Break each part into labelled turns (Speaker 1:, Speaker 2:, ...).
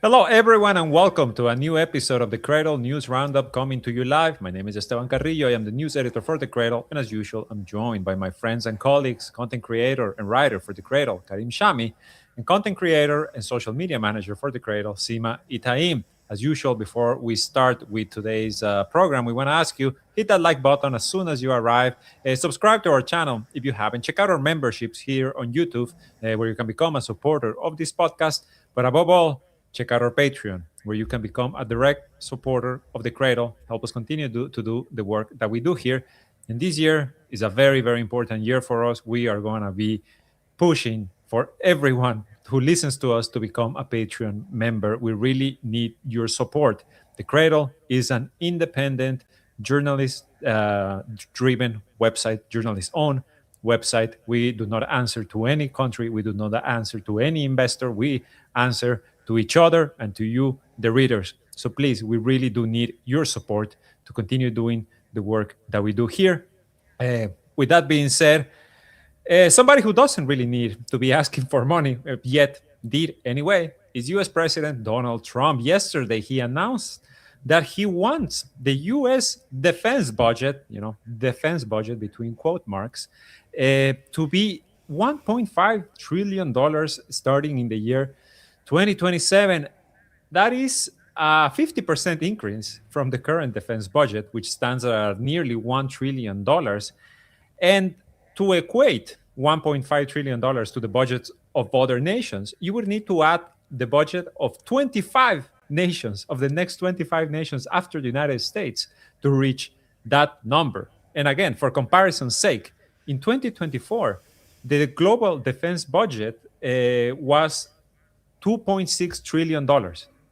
Speaker 1: Hello, everyone, and welcome to a new episode of the Cradle News Roundup coming to you live. My name is Esteban Carrillo. I am the news editor for the Cradle, and as usual, I'm joined by my friends and colleagues, content creator and writer for the Cradle, Karim Shami, and content creator and social media manager for the Cradle, Sima Itaim. As usual, before we start with today's program, we want to ask you hit that like button as soon as you arrive. Subscribe to our channel if you haven't. Check out our memberships here on YouTube, where you can become a supporter of this podcast. But above all, check out our Patreon, where you can become a direct supporter of the Cradle, help us continue to do the work that we do here. And this year is a very, very important year for us. We are going to be pushing for everyone who listens to us to become a Patreon member. We really need your support. The Cradle is an independent, journalist driven website, journalist owned website. We do not answer to any country. We do not answer to any investor. We answer to each other and to you, the readers. So please, we really do need your support to continue doing the work that we do here. With that being said, somebody who doesn't really need to be asking for money, yet did anyway, is US President Donald Trump. Yesterday, he announced that he wants the US defense budget, defense budget between quote marks, to be $1.5 trillion starting in the year 2027. That is a 50% increase from the current defense budget, which stands at nearly $1 trillion. And to equate $1.5 trillion to the budgets of other nations, you would need to add the budget of 25 nations, of the next 25 nations after the United States, to reach that number. And again, for comparison's sake, in 2024, the global defense budget was $2.6 trillion.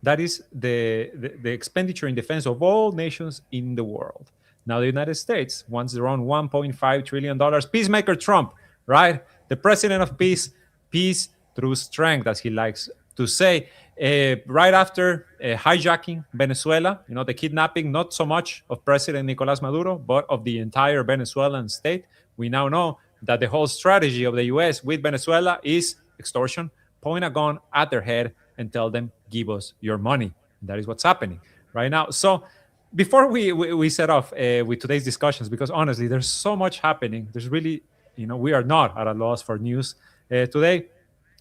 Speaker 1: That is the expenditure in defense of all nations in the world. Now, the United States wants around $1.5 trillion. Peacemaker Trump, right? The president of peace, peace through strength, as he likes to say. Right after hijacking Venezuela, the kidnapping, not so much of President Nicolas Maduro, but of the entire Venezuelan state. We now know that the whole strategy of the US with Venezuela is extortion, point a gun at their head and tell them, give us your money. And that is what's happening right now. So before we set off with today's discussions, because honestly, there's so much happening. There's really, we are not at a loss for news today.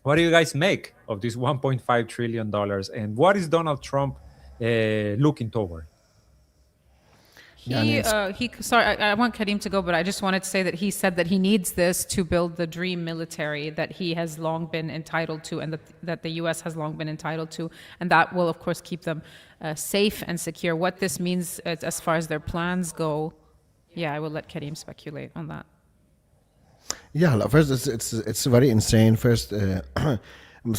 Speaker 1: What do you guys make of this $1.5 trillion? And what is Donald Trump looking toward?
Speaker 2: Sorry, I want Karim to go, but I just wanted to say that he said that he needs this to build the dream military that he has long been entitled to, and that the U.S. has long been entitled to, and that will, of course, keep them safe and secure. What this means as far as their plans go, I will let Karim speculate on that.
Speaker 3: Yeah, first it's very insane. First,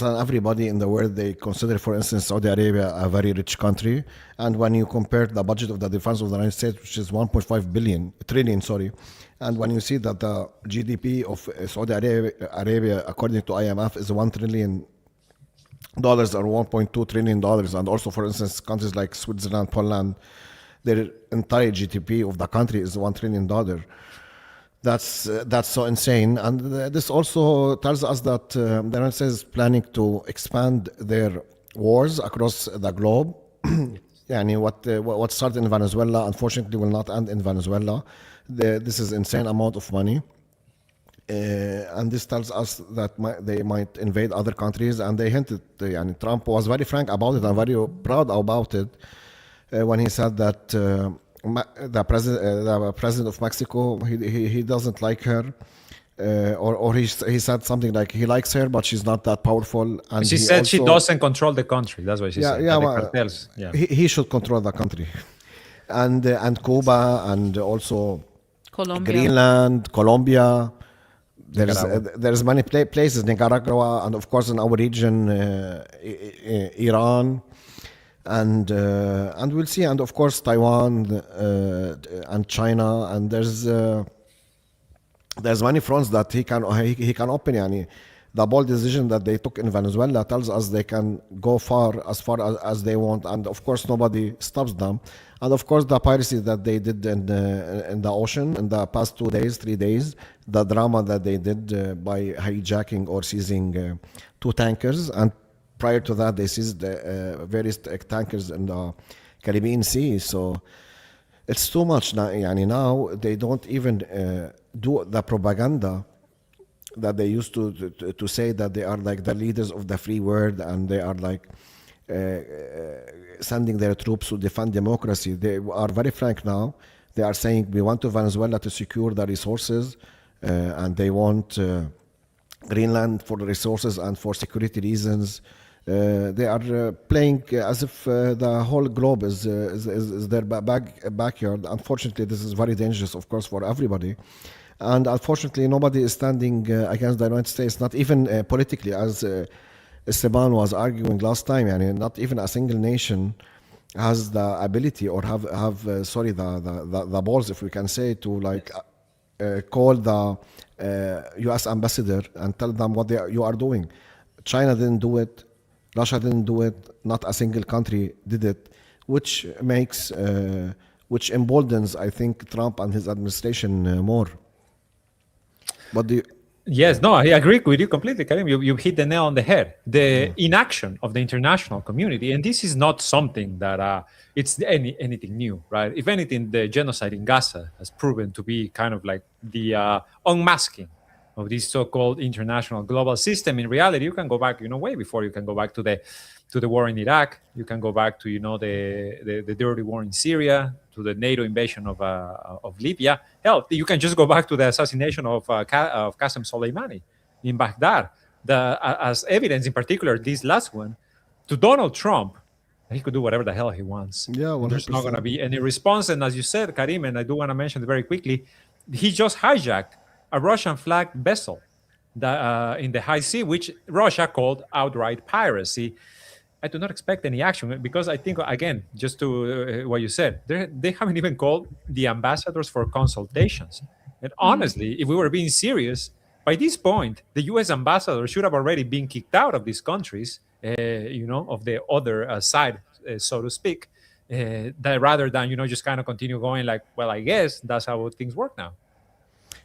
Speaker 3: everybody in the world, they consider, for instance, Saudi Arabia a very rich country, and when you compare the budget of the defense of the United States, which is 1.5 trillion, and when you see that the GDP of Saudi Arabia, according to IMF, is $1 trillion or $1.2 trillion, and also, for instance, countries like Switzerland, Poland, their entire GDP of the country is $1 trillion. That's so insane, and this also tells us that the United States is planning to expand their wars across the globe. What started in Venezuela, unfortunately, will not end in Venezuela. This is insane amount of money, and this tells us that they might invade other countries. And they hinted, Trump was very frank about it and very proud about it when he said that. The president of Mexico, he doesn't like her, or he said something like he likes her, but she's not that powerful. And
Speaker 1: she said she doesn't control the country. That's what she said.
Speaker 3: He should control the country, and Cuba, and also Greenland, Colombia. There's many places, Nicaragua, and of course in our region, Iran. And we'll see, and of course Taiwan and China, and there's many fronts that he can open. The bold decision that they took in Venezuela tells us they can go far as they want, and of course nobody stops them. And of course the piracy that they did in the ocean in the past 3 days, the drama that they did by hijacking or seizing 2 tankers and prior to that, they seized various tankers in the Caribbean Sea. So it's too much now. Yani now they don't even do the propaganda that they used to say that they are like the leaders of the free world and they are like sending their troops to defend democracy. They are very frank now. They are saying we want to Venezuela to secure the resources and they want Greenland for the resources and for security reasons. They are playing as if the whole globe is their backyard. Unfortunately, this is very dangerous, of course, for everybody. And unfortunately, nobody is standing against the United States, not even politically, as Esteban was arguing last time. Yani not even a single nation has the ability or have the balls, if we can say, to like call the U.S. ambassador and tell them what you are doing. China didn't do it. Russia didn't do it. Not a single country did it, which makes, which emboldens, I think, Trump and his administration more. What do you?
Speaker 1: Yes, no, I agree with you completely, Karim. You hit the nail on the head. The inaction of the international community, and this is not something that it's anything new, right? If anything, the genocide in Gaza has proven to be kind of like the unmasking of this so-called international global system. In reality, you can go back, way before. You can go back to the war in Iraq. You can go back to the dirty war in Syria, to the NATO invasion of Libya. Hell, you can just go back to the assassination of Qasem Soleimani in Baghdad. As evidence, in particular, this last one, to Donald Trump, he could do whatever the hell he wants.
Speaker 3: Yeah, 100%.
Speaker 1: There's not going to be any response. And as you said, Karim, and I do want to mention it very quickly, he just hijacked a Russian flag vessel in the high sea, which Russia called outright piracy. I do not expect any action because I think, again, just to what you said, they haven't even called the ambassadors for consultations. And honestly, if we were being serious, by this point, the U.S. ambassador should have already been kicked out of these countries, of the other side, so to speak, that rather than, just kind of continue going like, well, I guess that's how things work now.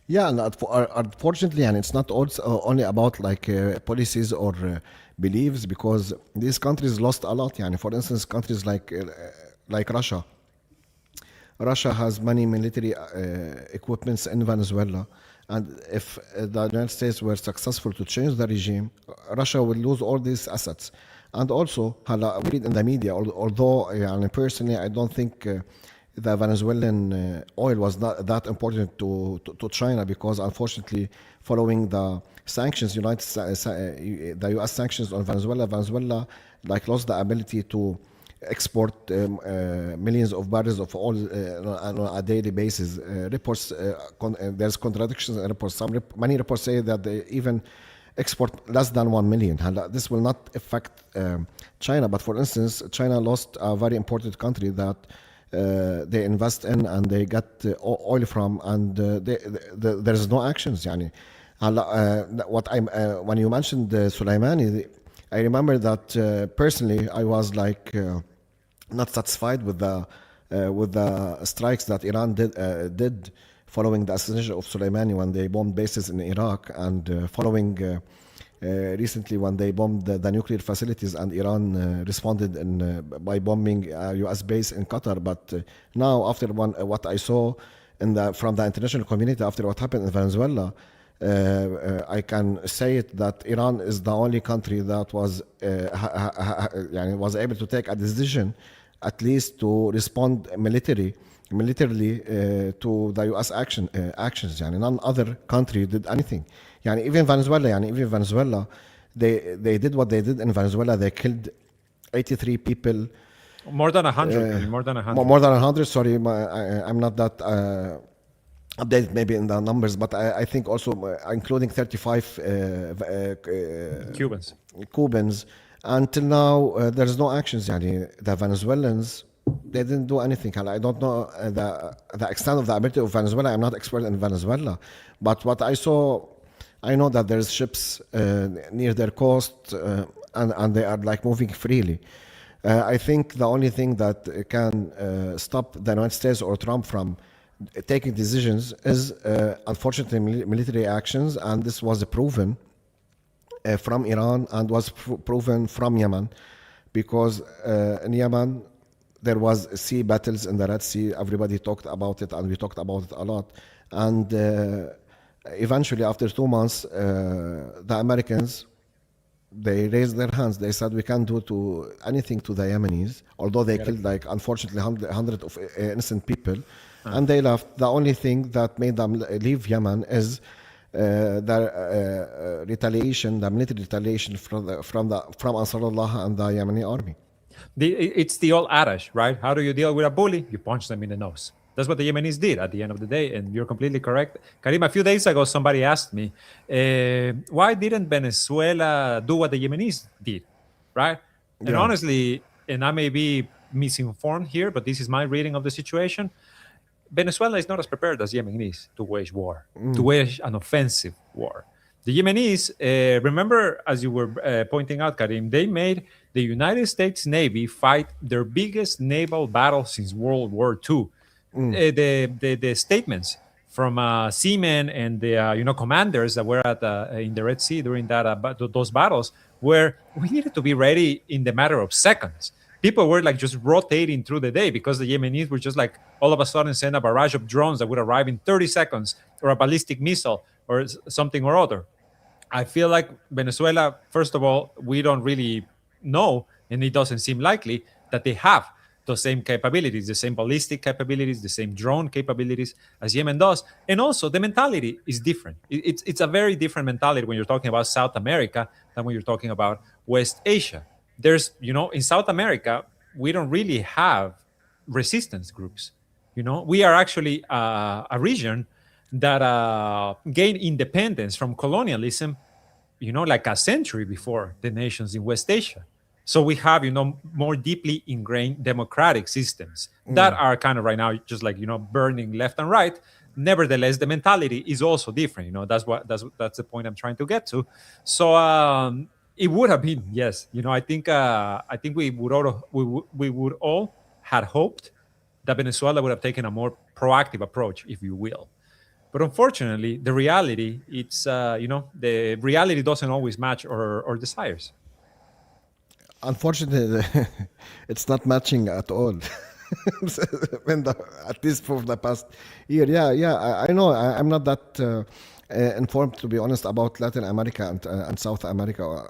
Speaker 3: Yeah, and unfortunately, and it's not also only about like policies or beliefs, because these countries lost a lot. Yani, for instance, countries like Russia. Russia has many military equipments in Venezuela, and if the United States were successful to change the regime, Russia will lose all these assets. And also, we read in the media, although personally, I don't think the Venezuelan oil was not that important to China, because unfortunately, following the sanctions, the U.S. sanctions on Venezuela like lost the ability to export millions of barrels of oil on a daily basis. Reports, there's contradictions in reports. Many reports say that they even export less than 1 million. This will not affect China, but for instance, China lost a very important country that they invest in and they get oil from, and there is no actions. Yani, when you mentioned Soleimani, I remember that personally I was like not satisfied with the strikes that Iran did following the assassination of Soleimani when they bombed bases in Iraq, and following recently when they bombed the nuclear facilities, and Iran responded by bombing a U.S. base in Qatar. But now, after what I saw from the international community after what happened in Venezuela, I can say it that Iran is the only country that was able to take a decision, at least to respond militarily to the U.S. actions. None other country did anything. Even Venezuela, they did what they did in Venezuela. They killed 83 people.
Speaker 1: More than 100. More than 100.
Speaker 3: More than 100. Sorry, I'm not that updated maybe in the numbers, but I think also including 35 Cubans. Until now, there's no actions. The Venezuelans, they didn't do anything. I don't know the extent of the ability of Venezuela. I'm not expert in Venezuela, but what I saw, I know that there's ships near their coast, and they are like moving freely. I think the only thing that can stop the United States or Trump from taking decisions is unfortunately military actions, and this was proven from Iran and was proven from Yemen, because in Yemen there was sea battles in the Red Sea. Everybody talked about it, and we talked about it a lot. And eventually, after 2 months, the Americans, they raised their hands. They said we can't do to anything to the Yemenis, although they killed, like, unfortunately, hundred of innocent people, and they left. The only thing that made them leave Yemen is the retaliation, the military retaliation from Ansarullah and the Yemeni army.
Speaker 1: It's the old adage, right? How do you deal with a bully? You punch them in the nose. That's what the Yemenis did at the end of the day, and you're completely correct. Karim, a few days ago, somebody asked me, why didn't Venezuela do what the Yemenis did, right? And
Speaker 3: Yeah.
Speaker 1: honestly, and I may be misinformed here, but this is my reading of the situation. Venezuela is not as prepared as Yemen is to wage war, to wage an offensive war. The Yemenis, remember, as you were pointing out, Karim, they made the United States Navy fight their biggest naval battle since World War II. The statements from seamen and the commanders that were at in the Red Sea during those battles were, we needed to be ready in the matter of seconds. People were like just rotating through the day because the Yemenis were just like all of a sudden send a barrage of drones that would arrive in 30 seconds, or a ballistic missile or something or other. I feel like Venezuela, first of all, we don't really know, and it doesn't seem likely that they have the same capabilities, the same ballistic capabilities, the same drone capabilities as Yemen does. And also, the mentality is different. It's a very different mentality when you're talking about South America than when you're talking about West Asia. There's, in South America, we don't really have resistance groups. We are actually a region that gained independence from colonialism, like a century before the nations in West Asia. So we have, more deeply ingrained democratic systems that are kind of right now just like, burning left and right. Nevertheless, the mentality is also different. That's the point I'm trying to get to. So it would have been, yes. I think we would all had hoped that Venezuela would have taken a more proactive approach, if you will. But unfortunately, the reality, the reality doesn't always match our desires.
Speaker 3: Unfortunately, it's not matching at all. At least for the past year. Yeah, I know. I'm not that informed, to be honest, about Latin America and South America.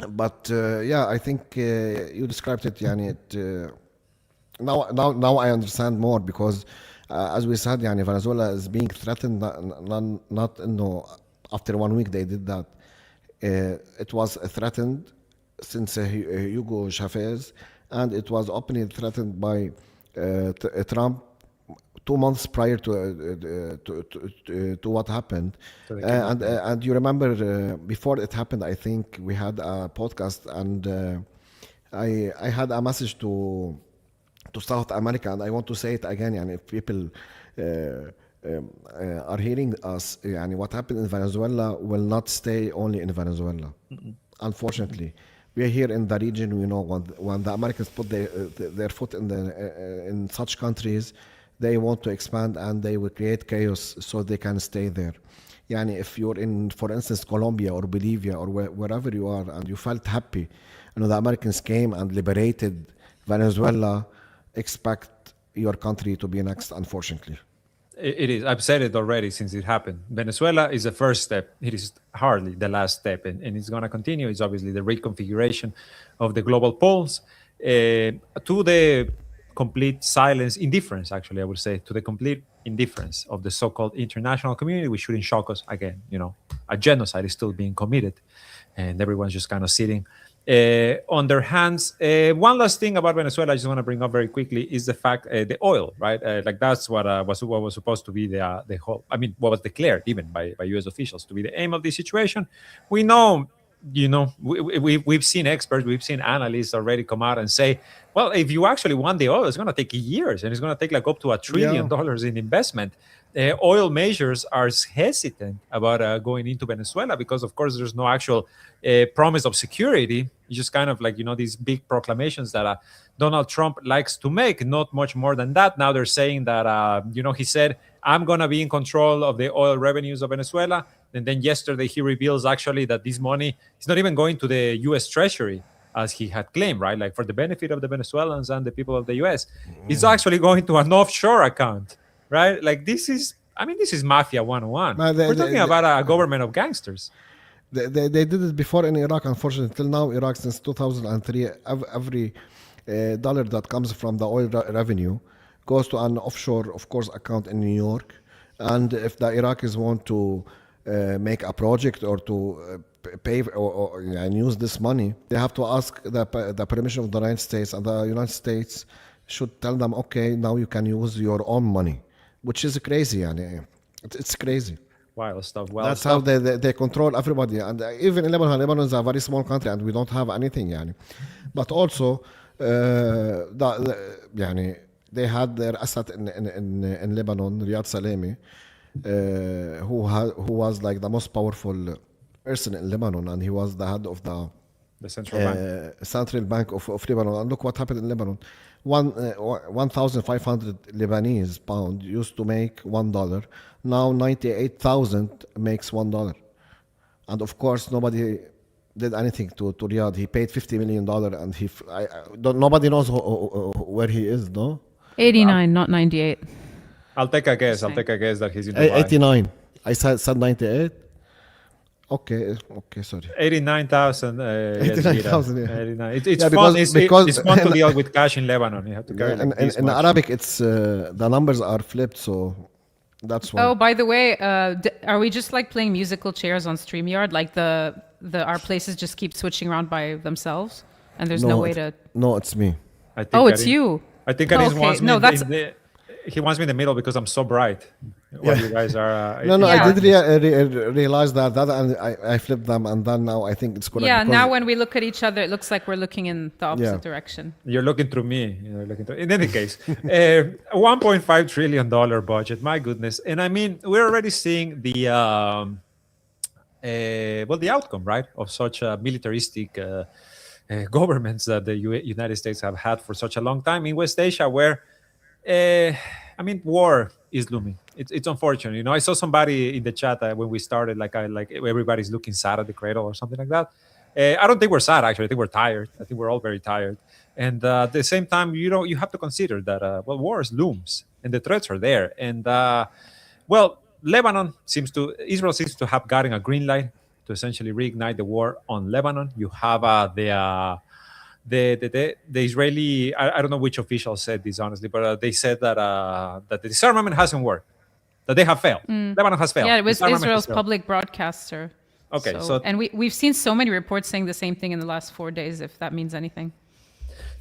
Speaker 3: But yeah, I think you described it. Yani, now I understand more, because as we said, yani, Venezuela is being threatened. Not no, after 1 week they did that. It was threatened since Hugo Chavez, and it was openly threatened by Trump 2 months prior to what happened. And you remember, before it happened, I think we had a podcast, and I had a message to South America, and I want to say it again. And if people are hearing us, and what happened in Venezuela will not stay only in Venezuela. Unfortunately, we are here in the region. When the Americans put their foot in such countries, they want to expand, and they will create chaos so they can stay there. Yani, if you're in, for instance, Colombia or Bolivia or wherever you are, and you felt happy, the Americans came and liberated Venezuela, expect your country to be next, unfortunately.
Speaker 1: It is. I've said it already since it happened. Venezuela is the first step. It is hardly the last step, and it's going to continue. It's obviously the reconfiguration of the global poles to the complete silence, indifference, actually, I would say, to the complete indifference of the so-called international community, which shouldn't shock us. Again, a genocide is still being committed, and everyone's just kind of sitting on their hands. One last thing about Venezuela I just want to bring up very quickly is the fact, the oil, right? Like that's what was supposed to be the whole, what was declared even by U.S. officials to be the aim of this situation. We know, we've seen experts, we've seen analysts already come out and say, well, if you actually want the oil, it's going to take years, and it's going to take like up to $1 trillion in investment. Oil majors are hesitant about going into Venezuela because, of course, there's no actual promise of security. It's just kind of like, these big proclamations that Donald Trump likes to make, not much more than that. Now they're saying that, he said, I'm going to be in control of the oil revenues of Venezuela. And then yesterday he reveals actually that this money is not even going to the U.S. Treasury as he had claimed, right? Like for the benefit of the Venezuelans and the people of the U.S. It's actually going to an offshore account, right? Like this is, I mean, this is Mafia 101.
Speaker 3: But
Speaker 1: We're talking about a government of gangsters.
Speaker 3: They did it before in Iraq, unfortunately. Till now, Iraq, since 2003, every dollar that comes from the oil revenue goes to an offshore, of course, account in New York. And if the Iraqis want to make a project or to pay and use this money, they have to ask the permission of the United States, and the United States should tell them, okay, now you can use your own money, which is crazy. And it's crazy.
Speaker 1: Wild stuff. Wild
Speaker 3: That's
Speaker 1: stuff.
Speaker 3: how they control everybody. And even in Lebanon is a very small country and we don't have anything. Yani. But also, they had their asset in Lebanon, Riyad Salemi, who was like the most powerful person in Lebanon, and he was the head of the Central Bank of Lebanon. And look what happened in Lebanon. 1,500 Lebanese pound used to make $1. Now 98,000 makes $1. And of course, nobody did anything to Riyadh. He paid $50 million, and nobody knows where he is, no?
Speaker 2: 89, not 98.
Speaker 1: I'll take a guess. I'll take a guess that he's in Dubai.
Speaker 3: 89. I said 98. Okay, sorry.
Speaker 1: 89,000.
Speaker 3: 89,000, yeah.
Speaker 1: 89. It's
Speaker 3: Yeah,
Speaker 1: fun.
Speaker 3: because
Speaker 1: It's fun to deal with cash in Lebanon. You have to carry like this
Speaker 3: in
Speaker 1: much.
Speaker 3: Arabic, it's the numbers are flipped, so that's why.
Speaker 2: Oh, by the way, are we just like playing musical chairs on StreamYard? Like our places just keep switching around by themselves, and there's no way to.
Speaker 3: No, it's me.
Speaker 1: I think
Speaker 2: Oh, it's
Speaker 1: Karim-
Speaker 2: you.
Speaker 1: I think Karim
Speaker 2: Okay,
Speaker 1: wants me.
Speaker 2: no, that's-
Speaker 1: He wants me in the middle because I'm so bright. While you guys are.
Speaker 3: No,
Speaker 2: Yeah.
Speaker 3: I did realize that, and I flipped them, and then now I think it's correct.
Speaker 2: Yeah,
Speaker 3: because-
Speaker 2: now when we look at each other, it looks like we're looking in the opposite direction.
Speaker 1: You're looking through me. In any case, $1.5 trillion budget. My goodness. And I mean, we're already seeing the the outcome, right, of such militaristic governments that the United States have had for such a long time in West Asia, where I mean, war is looming. It's unfortunate. You know, I saw somebody in the chat when we started, like everybody's looking sad at the cradle or something like that. I don't think we're sad, actually. I think we're tired. I think we're all very tired. And at the same time, you have to consider that war looms and the threats are there. And Israel seems to have gotten a green light to essentially reignite the war on Lebanon. You have the Israeli, I don't know which official said this honestly, but they said that the disarmament hasn't worked, that they have failed. Lebanon has failed.
Speaker 2: Yeah, it was
Speaker 1: Disarmament has
Speaker 2: Israel's
Speaker 1: failed.
Speaker 2: public broadcaster.
Speaker 1: Okay, so
Speaker 2: and we've seen so many reports saying the same thing in the last 4 days, if that means anything.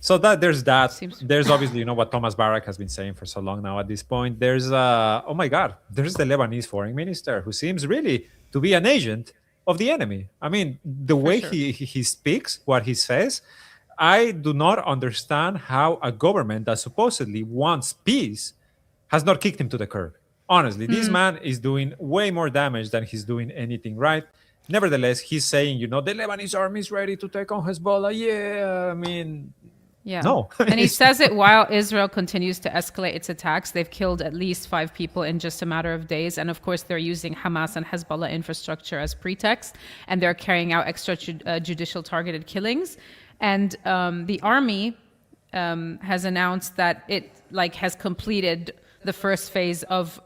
Speaker 1: So there's that.
Speaker 2: Seems-
Speaker 1: There's obviously, what Thomas Barak has been saying for so long now at this point. There's oh my God, there's the Lebanese foreign minister who seems really to be an agent of the enemy. I mean, the way
Speaker 2: sure.
Speaker 1: he speaks, what he says, I do not understand how a government that supposedly wants peace has not kicked him to the curb. Honestly, this man is doing way more damage than he's doing anything right. Nevertheless, he's saying, the Lebanese army is ready to take on Hezbollah. Yeah, I mean,
Speaker 2: Yeah.
Speaker 1: no.
Speaker 2: And he says it while Israel continues to escalate its attacks. They've killed at least 5 people in just a matter of days. And of course, they're using Hamas and Hezbollah infrastructure as pretext. And they're carrying out extrajudicial targeted killings. And the army has announced that it has completed the first phase of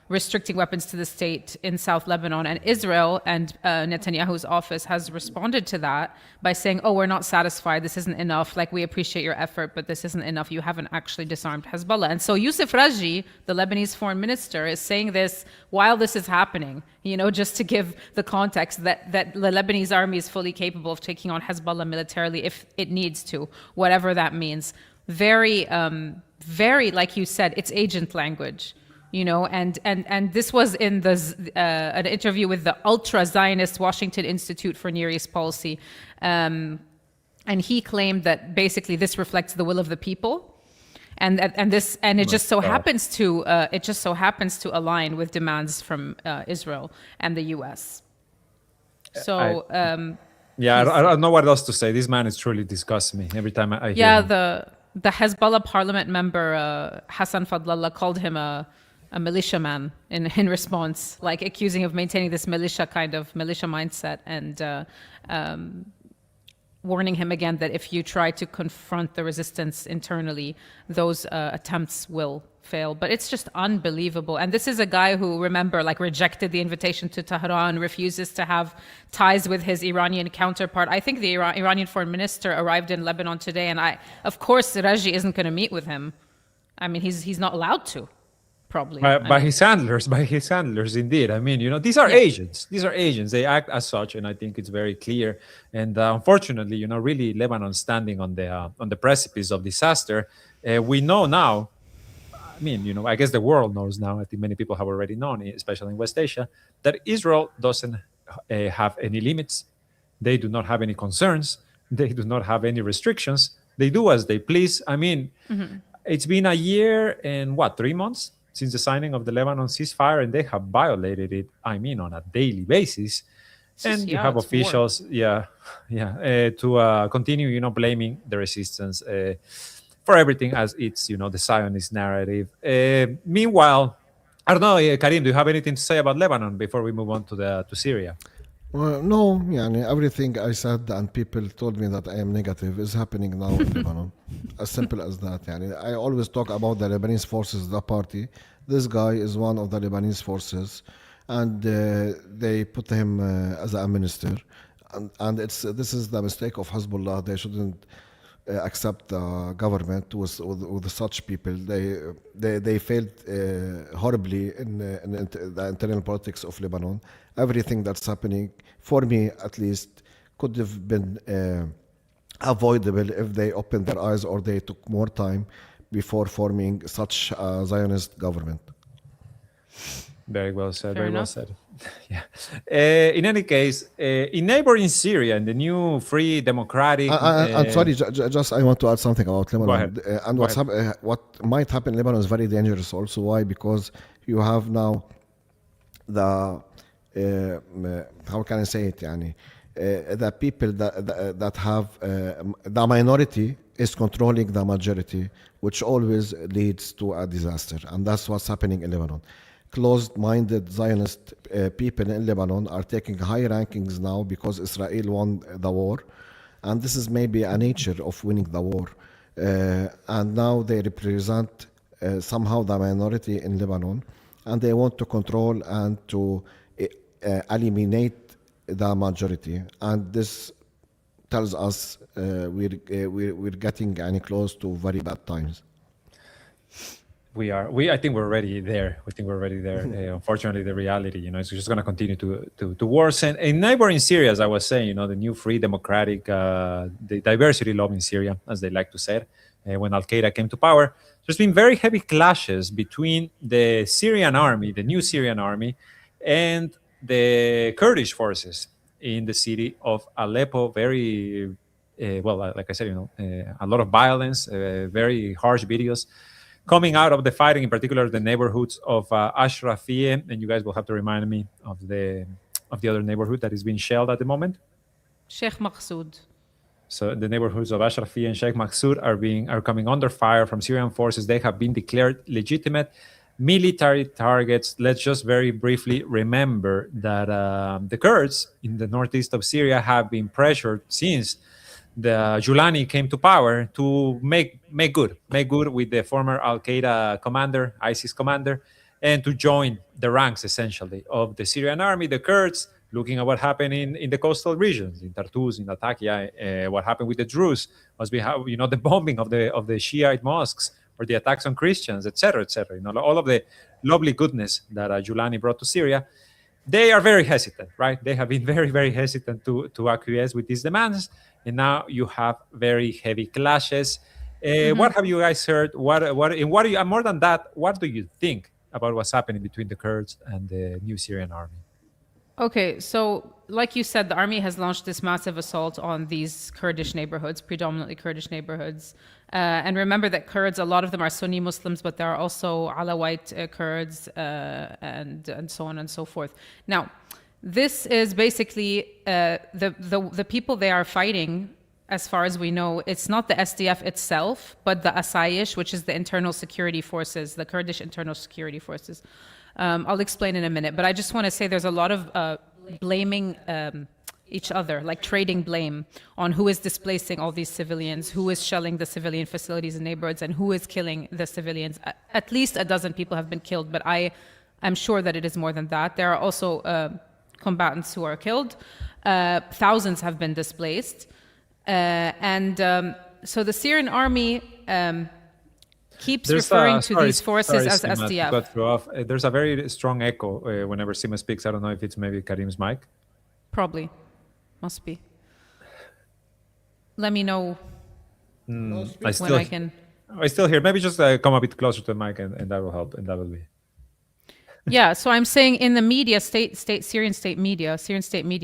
Speaker 2: restricting weapons to the state in South Lebanon. And Israel and Netanyahu's office has responded to that by saying, oh, we're not satisfied. This isn't enough. We appreciate your effort, but this isn't enough. You haven't actually disarmed Hezbollah. And so Youssef Raji, the Lebanese foreign minister, is saying this while this is happening, just to give the context that the Lebanese army is fully capable of taking on Hezbollah militarily if it needs to, whatever that means. Very, very, like you said, it's agent language. And this was in an interview with the ultra-Zionist Washington Institute for Near East Policy, and he claimed that basically this reflects the will of the people, and it just so happens to align with demands from Israel and the U.S. So
Speaker 1: yeah, I don't know what else to say. This man is truly disgusts me every time I hear him.
Speaker 2: the Hezbollah parliament member Hassan Fadlallah called him a a militiaman in response, like accusing of maintaining this militia mindset, and warning him again that if you try to confront the resistance internally, those attempts will fail. But it's just unbelievable. And this is a guy who, remember, like rejected the invitation to Tehran, refuses to have ties with his Iranian counterpart. I think the Iranian foreign minister arrived in Lebanon today, and of course, Raji isn't going to meet with him. I mean, he's not allowed to. Probably
Speaker 1: by his handlers, indeed. I mean, these are agents. These are agents. They act as such, and I think it's very clear. And unfortunately, really, Lebanon standing on the precipice of disaster. We know now. I mean, I guess the world knows now. I think many people have already known, especially in West Asia, that Israel doesn't have any limits. They do not have any concerns. They do not have any restrictions. They do as they please. I mean, it's been a year and 3 months since the signing of the Lebanon ceasefire, and they have violated it, I mean, on a daily basis. And you have officials, to continue, blaming the resistance for everything as it's, the Zionist narrative. Meanwhile, I don't know, Karim, do you have anything to say about Lebanon before we move on to Syria?
Speaker 3: Well, no, everything I said and people told me that I am negative is happening now in Lebanon. As simple as that. I always talk about the Lebanese forces, the party. This guy is one of the Lebanese forces, and they put him as a minister. And this is the mistake of Hezbollah. They shouldn't accept the government with such people. They failed horribly in the internal politics of Lebanon. Everything that's happening, for me at least, could have been avoidable if they opened their eyes or they took more time before forming such a Zionist government.
Speaker 1: Very well said.
Speaker 2: Fair
Speaker 1: very
Speaker 2: enough.
Speaker 1: well said. Yeah. In any case, in neighboring Syria, in the new free democratic.
Speaker 3: I'm sorry, just I want to add something about Lebanon.
Speaker 1: Go ahead.
Speaker 3: And what might happen in Lebanon is very dangerous also. Why? Because you have now the, how can I say it, the people that have, the minority is controlling the majority, which always leads to a disaster. And that's what's happening in Lebanon. Closed-minded Zionist people in Lebanon are taking high rankings now because Israel won the war. And this is maybe a nature of winning the war. And now they represent somehow the minority in Lebanon. And they want to control and to eliminate the majority. And this tells us we're getting close to very bad times.
Speaker 1: I think we're already there. Unfortunately, the reality, it's just going to continue to worsen. In neighboring Syria, as I was saying, the new free democratic, the diversity loving Syria, as they like to say it, when Al Qaeda came to power, there's been very heavy clashes between the Syrian army, the new Syrian army, and the Kurdish forces in the city of Aleppo. Very like I said, a lot of violence, very harsh videos coming out of the fighting, in particular the neighborhoods of Ashrafiyeh, and you guys will have to remind me of the other neighborhood that is being shelled at the moment.
Speaker 2: Sheikh Maqsoud.
Speaker 1: So the neighborhoods of Ashrafiyeh and Sheikh Maqsoud are coming under fire from Syrian forces. They have been declared legitimate military targets. Let's just very briefly remember that the Kurds in the northeast of Syria have been pressured since the Julani came to power to make good with the former Al-Qaeda commander, ISIS commander, and to join the ranks essentially of the Syrian army. The Kurds, looking at what happened in the coastal regions, in Tartus, in Latakia, what happened with the Druze, the bombing of the Shiite mosques or the attacks on Christians, etc., etc. All of the lovely goodness that Julani brought to Syria. They are very hesitant, right? They have been very, very hesitant to acquiesce with these demands. And now you have very heavy clashes. What have you guys heard? More than that, what do you think about what's happening between the Kurds and the new Syrian army?
Speaker 2: Okay, so like you said, the army has launched this massive assault on these Kurdish neighborhoods, predominantly Kurdish neighborhoods. And remember that Kurds, a lot of them are Sunni Muslims, but there are also Alawite Kurds and so on and so forth. Now, this is basically the people they are fighting as far as we know, it's not the SDF itself, but the Asayish, which is the internal security forces, the Kurdish internal security forces. I'll explain in a minute, but I just want to say there's a lot of blaming each other, like trading blame on who is displacing all these civilians, who is shelling the civilian facilities in neighborhoods, and who is killing the civilians. At least a dozen people have been killed, but I'm sure that it is more than that. There are also combatants who are killed. Thousands have been displaced. So the Syrian army keeps referring to these forces as
Speaker 1: Sima, to
Speaker 2: SDF.
Speaker 1: cut you off. There's a very strong echo whenever Sima speaks. I don't know if it's maybe Karim's mic.
Speaker 2: Probably. Must be. Let me know
Speaker 1: I
Speaker 2: when
Speaker 1: still,
Speaker 2: I can.
Speaker 1: I still hear. Maybe just come a bit closer to the mic, and that will help. And that will be.
Speaker 2: Yeah, so I'm saying in the media, Syrian state media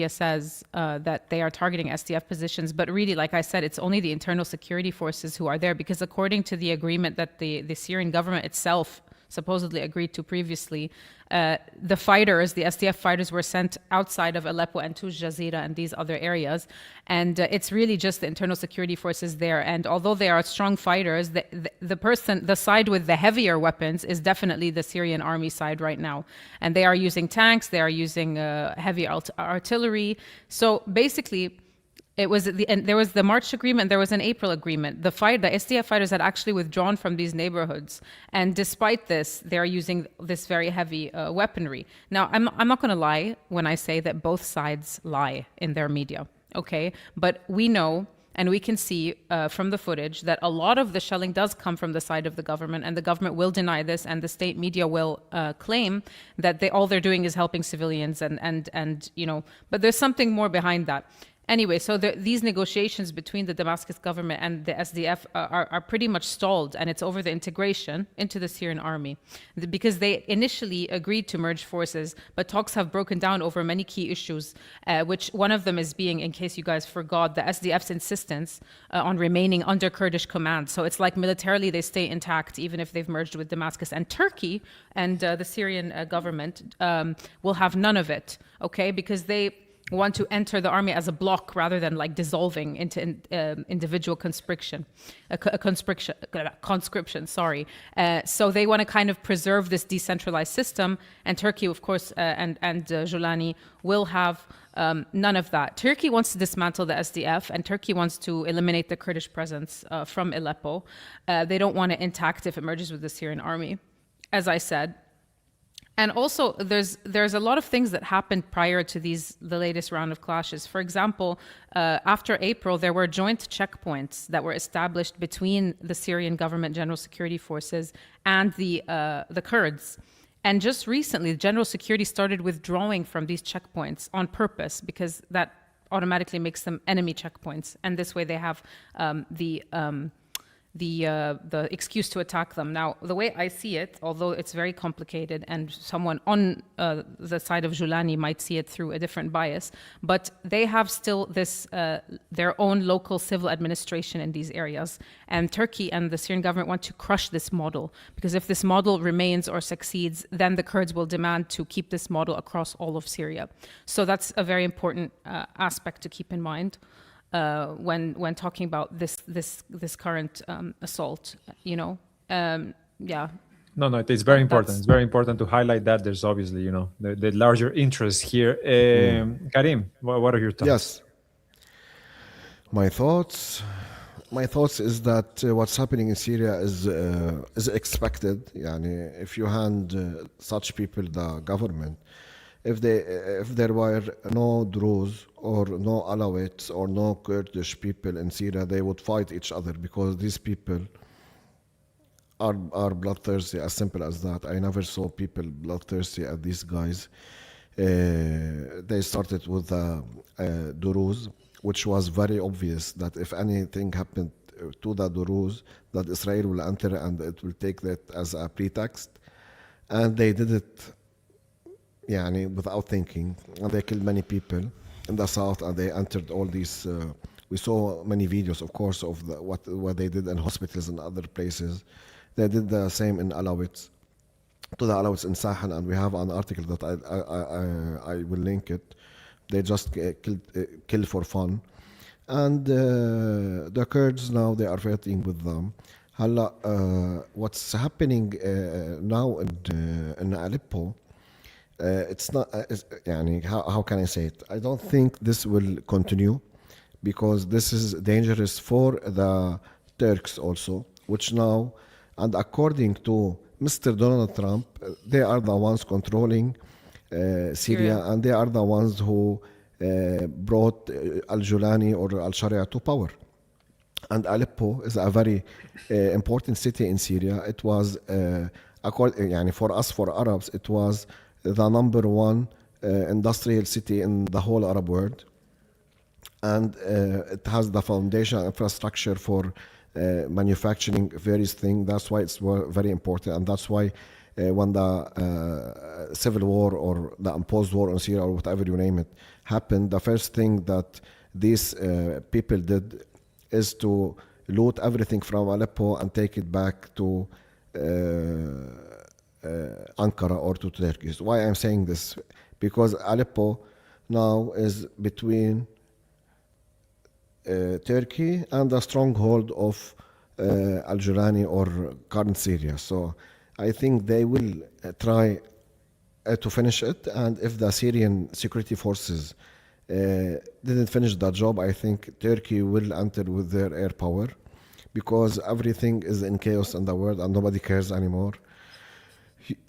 Speaker 2: says that they are targeting SDF positions, but really, like I said, it's only the internal security forces who are there, because according to the agreement that the Syrian government itself supposedly agreed to previously, the SDF fighters were sent outside of Aleppo and Tuj Jazeera and these other areas. And it's really just the internal security forces there. And although they are strong fighters, the side with the heavier weapons is definitely the Syrian army side right now. And they are using tanks, they are using heavy artillery. So basically, there was the March agreement, there was an April agreement. The SDF fighters had actually withdrawn from these neighborhoods. And despite this, they're using this very heavy weaponry. Now, I'm not going to lie when I say that both sides lie in their media, okay? But we know, and we can see from the footage, that a lot of the shelling does come from the side of the government, and the government will deny this, and the state media will claim that all they're doing is helping civilians, and but there's something more behind that. Anyway, so these negotiations between the Damascus government and the SDF are pretty much stalled, and it's over the integration into the Syrian army. Because they initially agreed to merge forces, but talks have broken down over many key issues, which one of them is being, in case you guys forgot, the SDF's insistence on remaining under Kurdish command. So it's like militarily they stay intact, even if they've merged with Damascus. And Turkey and the Syrian government will have none of it, okay? Because they want to enter the army as a bloc rather than like dissolving into individual conscription. So they want to kind of preserve this decentralized system, and Turkey, of course, and Julani will have none of that. Turkey wants to dismantle the SDF, and Turkey wants to eliminate the Kurdish presence from Aleppo. They don't want it intact if it merges with the Syrian army, as I said. And also, there's a lot of things that happened prior to the latest round of clashes. For example, after April, there were joint checkpoints that were established between the Syrian government general security forces and the Kurds. And just recently, the general security started withdrawing from these checkpoints on purpose, because that automatically makes them enemy checkpoints. And this way, they have the excuse to attack them. Now, the way I see it, although it's very complicated and someone on the side of Julani might see it through a different bias, but they have still this their own local civil administration in these areas. And Turkey and the Syrian government want to crush this model, because if this model remains or succeeds, then the Kurds will demand to keep this model across all of Syria. So that's a very important aspect to keep in mind. When talking about this current assault, yeah.
Speaker 1: No, it's very important. It's very important to highlight that. There's obviously, the larger interest here. Karim, what are your thoughts?
Speaker 3: Yes. My thoughts is that what's happening in Syria is expected. Yani, if you hand such people the government, if there were no Druze or no Alawites or no Kurdish people in Syria, they would fight each other, because these people are bloodthirsty, as simple as that. I never saw people bloodthirsty as these guys. They started with Druze, which was very obvious that if anything happened to the Druze, that Israel will enter and it will take that as a pretext. And they did it without thinking, and they killed many people in the south, and they entered all these. We saw many videos, of course, of what they did in hospitals and other places. They did the same in Alawites, to the Alawites in Sahel, and we have an article that I will link it. They just killed for fun, and the Kurds now they are fighting with them. هلا what's happening now in Aleppo, it's not يعني how can I say it? I don't think this will continue because this is dangerous for the Turks also, which now, and according to Mr. Donald Trump, they are the ones controlling Syria, and they are the ones who brought Al-Julani or Al-Sharia to power. And Aleppo is a very important city in Syria. It was, يعني for us, for Arabs, it was the number one industrial city in the whole Arab world. And it has the foundation infrastructure for manufacturing various things. That's why it's very important. And that's why when the civil war or the imposed war on Syria or whatever you name it happened, the first thing that these people did is to loot everything from Aleppo and take it back to Ankara or to Turkey. Why I'm saying this? Because Aleppo now is between Turkey and the stronghold of Al-Jurani or current Syria. So I think they will try to finish it, and if the Syrian security forces didn't finish the job, I think Turkey will enter with their air power because everything is in chaos in the world and nobody cares anymore.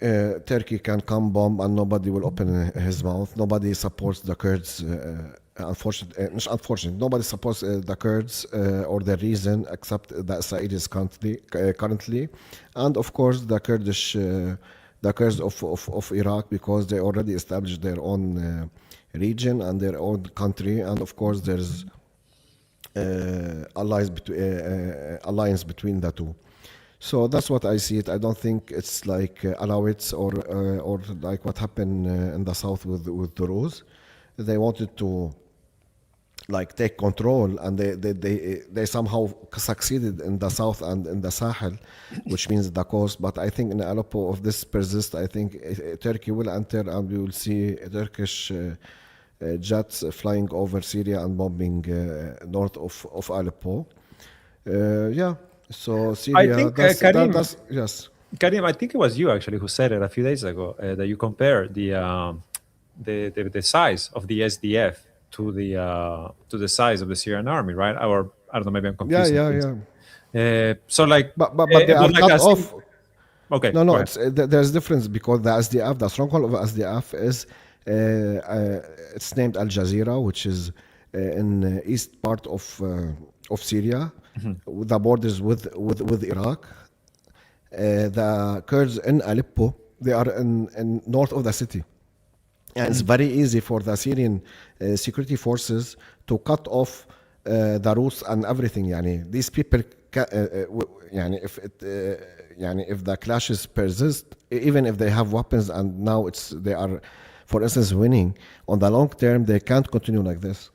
Speaker 3: Turkey can come bomb and nobody will open his mouth. Nobody supports the Kurds. Unfortunately, nobody supports the Kurds or their reason except the Israelis currently, and of course the Kurds of Iraq, because they already established their own region and their own country, and of course there's alliance between the two. So that's what I see it. I don't think it's like Alawites or like what happened in the south with the Rose. They wanted to like take control, and they somehow succeeded in the south and in the Sahel, which means the coast. But I think in Aleppo, if this persists, I think Turkey will enter, and we will see Turkish jets flying over Syria and bombing north of Aleppo. Yeah. So Syria.
Speaker 1: I think Karim,
Speaker 3: yes.
Speaker 1: Karim, I think it was you actually who said it a few days ago that you compare the size of the SDF to the size of the Syrian army, right? Or I don't know, maybe I'm confusing things. So like,
Speaker 3: but they are cut off.
Speaker 1: Okay.
Speaker 3: No, it's there's difference because the SDF, the stronghold of SDF is it's named Al Jazeera, which is in east part of Syria, with the borders with Iraq. The Kurds in Aleppo, they are in north of the city. And it's very easy for the Syrian security forces to cut off the routes and everything. Yani, these people, if the clashes persist, even if they have weapons and now they are, for instance, winning, on the long term they can't continue like this.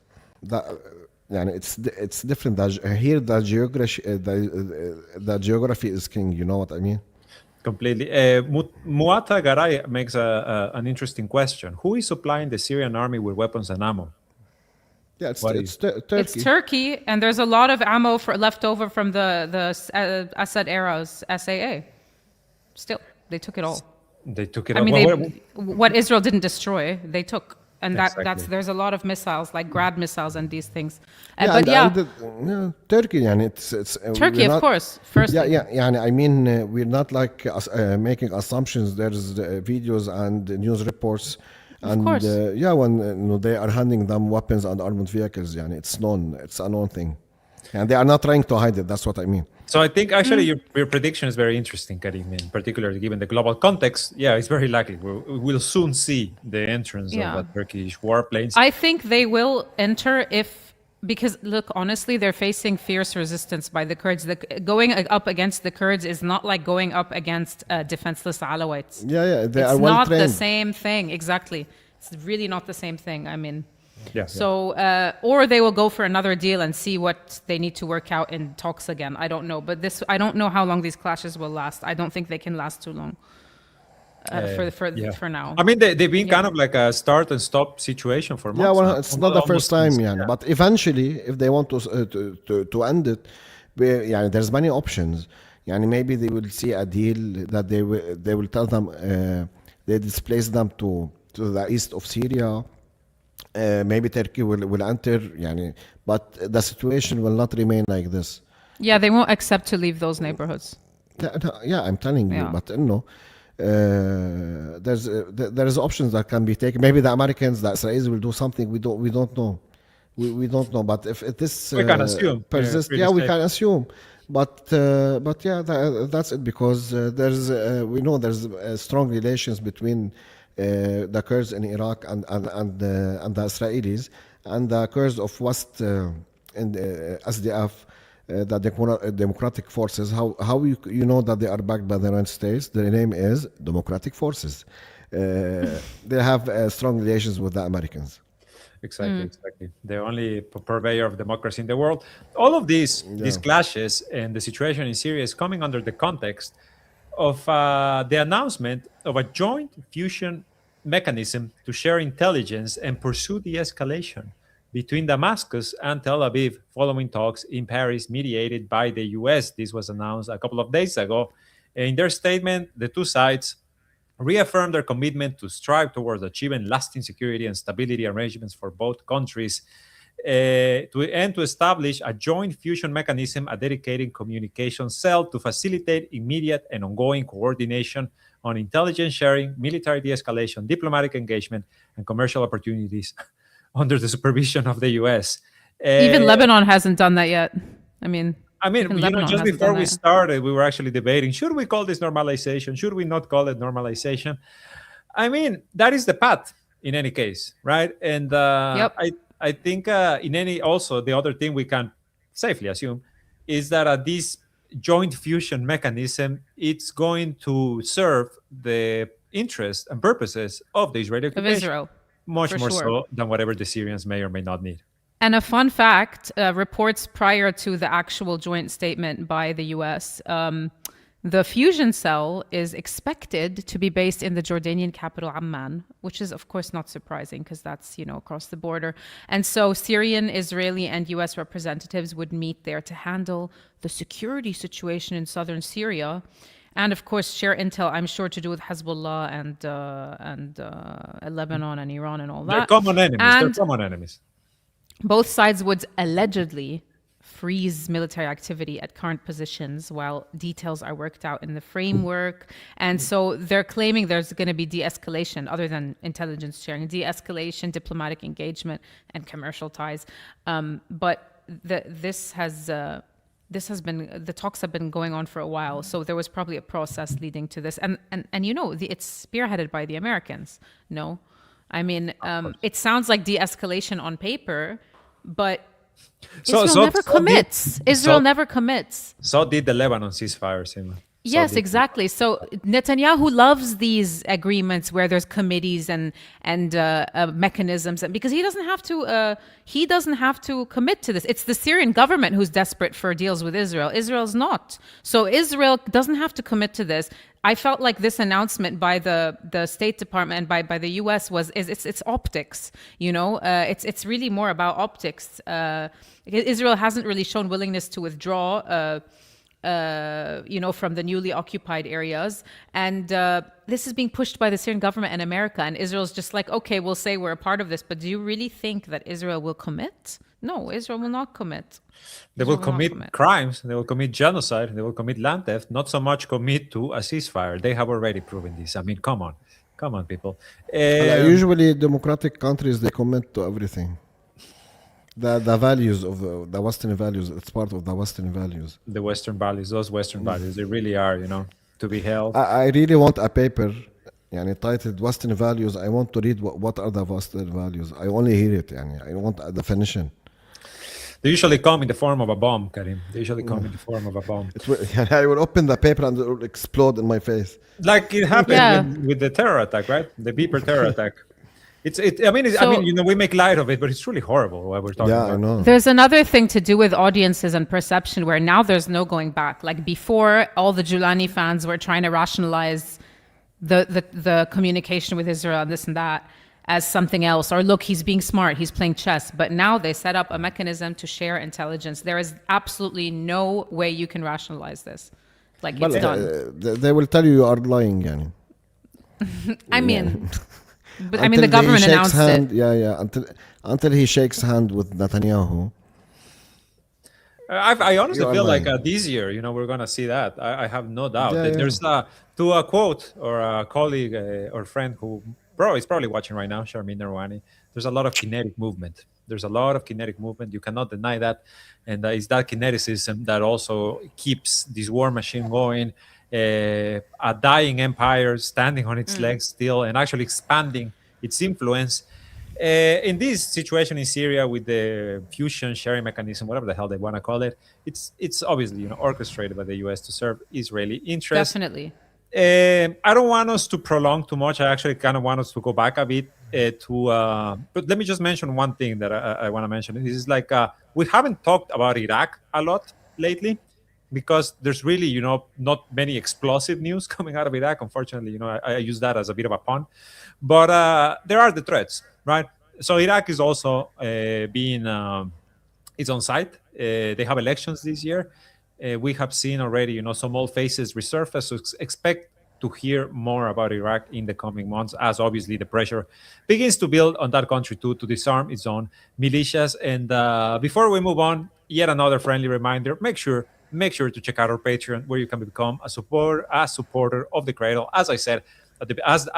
Speaker 3: It's different. Here the geography is king. You know what I mean?
Speaker 1: Completely. Muata Garay makes an interesting question. Who is supplying the Syrian army with weapons and ammo?
Speaker 3: Yeah, it's Turkey.
Speaker 2: It's Turkey, and there's a lot of ammo left over from the Assad era's SAA. Still, they took it all.
Speaker 1: They took it
Speaker 2: I
Speaker 1: all.
Speaker 2: mean, what Israel didn't destroy, they took. And
Speaker 1: Exactly.
Speaker 2: there's a lot of missiles, like Grad missiles and these things.
Speaker 3: Turkey, and it's
Speaker 2: Turkey, of course. First,
Speaker 3: I mean, we're not like making assumptions. There's videos and news reports, and when they are handing them weapons and armored vehicles, it's known. It's a known thing, and they are not trying to hide it. That's what I mean.
Speaker 1: So I think actually your prediction is very interesting, Karim, in particular given the global context. Yeah, it's very likely we'll soon see the entrance of Turkish warplanes.
Speaker 2: I think they will enter because look, honestly, they're facing fierce resistance by the Kurds. Going up against the Kurds is not like going up against defenseless Alawites.
Speaker 3: They
Speaker 2: it's
Speaker 3: are well
Speaker 2: not
Speaker 3: trained.
Speaker 2: the same thing. Exactly, it's really not the same thing. I mean.
Speaker 1: So,
Speaker 2: or they will go for another deal and see what they need to work out in talks again. I don't know. But I don't know how long these clashes will last. I don't think they can last too long.
Speaker 1: Yeah.
Speaker 2: for now.
Speaker 1: I mean, they've been
Speaker 2: Yeah.
Speaker 1: kind of like a start and stop situation for
Speaker 3: Yeah,
Speaker 1: months
Speaker 3: well,
Speaker 1: now.
Speaker 3: it's not the first
Speaker 1: Almost
Speaker 3: time,
Speaker 1: since-
Speaker 3: yeah. But eventually, if they want to end it, yeah, there's many options. Yeah, maybe they will see a deal that they will tell them they displace them to the east of Syria. Maybe Turkey will enter, يعني, but the situation will not remain like this.
Speaker 2: Yeah, they won't accept to leave those neighborhoods.
Speaker 3: Yeah, I'm telling you,
Speaker 2: Yeah.
Speaker 3: but there's options that can be taken. Maybe the Americans, the Israelis will do something. We don't know. We don't know. But if this
Speaker 1: We can assume,
Speaker 3: persists,
Speaker 1: really
Speaker 3: yeah, we
Speaker 1: safe.
Speaker 3: can assume. But yeah, that's it, because we know there's strong relations between the Kurds in Iraq and the Israelis, and the Kurds of West and SDF. The democratic forces. How you know that they are backed by the United States? Their name is Democratic Forces. They have strong relations with the Americans.
Speaker 1: Exactly. The only purveyor of democracy in the world. All of these clashes and the situation in Syria is coming under the context of the announcement of a joint fusion mechanism to share intelligence and pursue de-escalation between Damascus and Tel Aviv following talks in Paris mediated by the US. This was announced a couple of days ago. In their statement, the two sides reaffirmed their commitment to strive towards achieving lasting security and stability arrangements for both countries, to establish a joint fusion mechanism, a dedicated communication cell to facilitate immediate and ongoing coordination on intelligence sharing, military de-escalation, diplomatic engagement, and commercial opportunities under the supervision of the US.
Speaker 2: Even Lebanon hasn't done that yet. I mean, even Lebanon
Speaker 1: just
Speaker 2: hasn't
Speaker 1: before
Speaker 2: done
Speaker 1: we
Speaker 2: that.
Speaker 1: started, we were actually debating, should we call this normalization? Should we not call it normalization? I mean, that is the path in any case, right? And
Speaker 2: Yep.
Speaker 1: I think also the other thing we can safely assume is that this joint fusion mechanism, it's going to serve the interests and purposes of the Israeli
Speaker 2: Of
Speaker 1: occupation.
Speaker 2: Israel.
Speaker 1: Much
Speaker 2: for
Speaker 1: more
Speaker 2: sure.
Speaker 1: so than whatever the Syrians may or may not need.
Speaker 2: And a fun fact, reports prior to the actual joint statement by the US, the fusion cell is expected to be based in the Jordanian capital Amman, which is of course not surprising because that's, across the border. And so Syrian, Israeli, and US representatives would meet there to handle the security situation in southern Syria. And of course, share intel, I'm sure, to do with Hezbollah and Lebanon and Iran and all that.
Speaker 1: They're common enemies.
Speaker 2: And
Speaker 1: They're common enemies.
Speaker 2: both sides would allegedly freeze military activity at current positions while details are worked out in the framework. And so they're claiming there's going to be de-escalation other than intelligence sharing, de-escalation, diplomatic engagement, and commercial ties. But the talks have been going on for a while, so there was probably a process leading to this, and it's spearheaded by the Americans. No, I mean, it sounds like de-escalation on paper, but Israel never commits. Israel never commits.
Speaker 1: So did the Lebanon ceasefire, Sima.
Speaker 2: Yes, exactly. So Netanyahu loves these agreements where there's committees and mechanisms, and because he doesn't have to commit to this. It's the Syrian government who's desperate for deals with Israel. Israel's not. So Israel doesn't have to commit to this. I felt like this announcement by the State Department and by the US it's optics. It's really more about optics. Israel hasn't really shown willingness to withdraw. From the newly occupied areas. And this is being pushed by the Syrian government and America. And Israel's just like, okay, we'll say we're a part of this. But do you really think that Israel will commit? No, Israel will not commit.
Speaker 1: They will commit crimes. They will commit genocide. They will commit land theft. Not so much commit to a ceasefire. They have already proven this. I mean, come on, people.
Speaker 3: Usually, democratic countries, they commit to everything. The values of the Western values, it's part of the Western values.
Speaker 1: The Western values, those Western values, they really are, to be held.
Speaker 3: I really want a paper titled Western Values. I want to read what are the Western values. I only hear it. I want a definition.
Speaker 1: They usually come in the form of a bomb, Karim. They usually come in the form of a bomb.
Speaker 3: I will open the paper and it will explode in my face.
Speaker 1: Like it happened with the terror attack, right? The Beeper terror attack. We make light of it, but it's really horrible what we're talking about.
Speaker 3: Yeah, I know.
Speaker 2: There's another thing to do with audiences and perception where now there's no going back. Like before, all the Julani fans were trying to rationalize the communication with Israel and this and that as something else, or look, he's being smart, he's playing chess. But now they set up a mechanism to share intelligence. There is absolutely no way you can rationalize this. Like,
Speaker 3: Well,
Speaker 2: it's done.
Speaker 3: they will tell you are lying, yani.
Speaker 2: I mean, but I
Speaker 3: Until
Speaker 2: mean, the
Speaker 3: he
Speaker 2: government
Speaker 3: shakes
Speaker 2: announced
Speaker 3: hand,
Speaker 2: it.
Speaker 3: yeah, until he shakes hand with Netanyahu,
Speaker 1: I honestly
Speaker 3: you are
Speaker 1: feel like
Speaker 3: lying.
Speaker 1: this year, we're gonna see that. I have no doubt.
Speaker 3: Yeah, yeah.
Speaker 1: There's to a quote or a colleague or friend who is probably watching right now, Sharmin Narwani. There's a lot of kinetic movement. There's a lot of kinetic movement. You cannot deny that, and it's that kineticism that also keeps this war machine going. A dying empire standing on its legs still and actually expanding its influence in this situation in Syria with the fusion sharing mechanism, whatever the hell they want to call it, it's obviously orchestrated by the U.S. to serve Israeli interests.
Speaker 2: Definitely.
Speaker 1: I don't want us to prolong too much. I actually kind of want us to go back a bit but let me just mention one thing that I want to mention. This is like we haven't talked about Iraq a lot lately because there's really not many explosive news coming out of Iraq. Unfortunately, I use that as a bit of a pun, but there are the threats, right? So Iraq is also being it's on site. They have elections this year. We have seen already, some old faces resurface. So expect to hear more about Iraq in the coming months, as obviously the pressure begins to build on that country too to disarm its own militias. And before we move on, yet another friendly reminder: make sure to check out our Patreon, where you can become a supporter of the Cradle. As I said at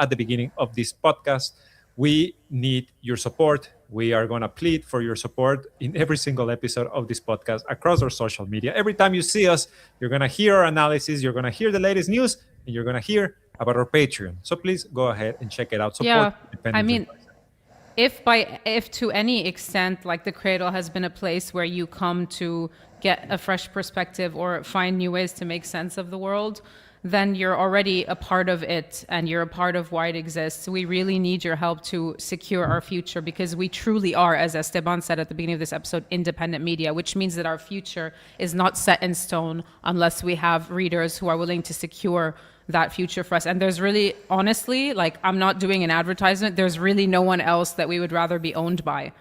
Speaker 1: the beginning of this podcast, we need your support. We are going to plead for your support in every single episode of this podcast across our social media. Every time you see us, you're going to hear our analysis, you're going to hear the latest news, and you're going to hear about our Patreon. So please go ahead and check it out. Support
Speaker 2: Yeah. I
Speaker 1: independent
Speaker 2: mean,
Speaker 1: journalism.
Speaker 2: if to any extent, like, the Cradle has been a place where you come to get a fresh perspective or find new ways to make sense of the world, then you're already a part of it and you're a part of why it exists. We really need your help to secure our future, because we truly are, as Esteban said at the beginning of this episode, independent media, which means that our future is not set in stone unless we have readers who are willing to secure that future for us. And there's really, honestly, like, I'm not doing an advertisement, there's really no one else that we would rather be owned by.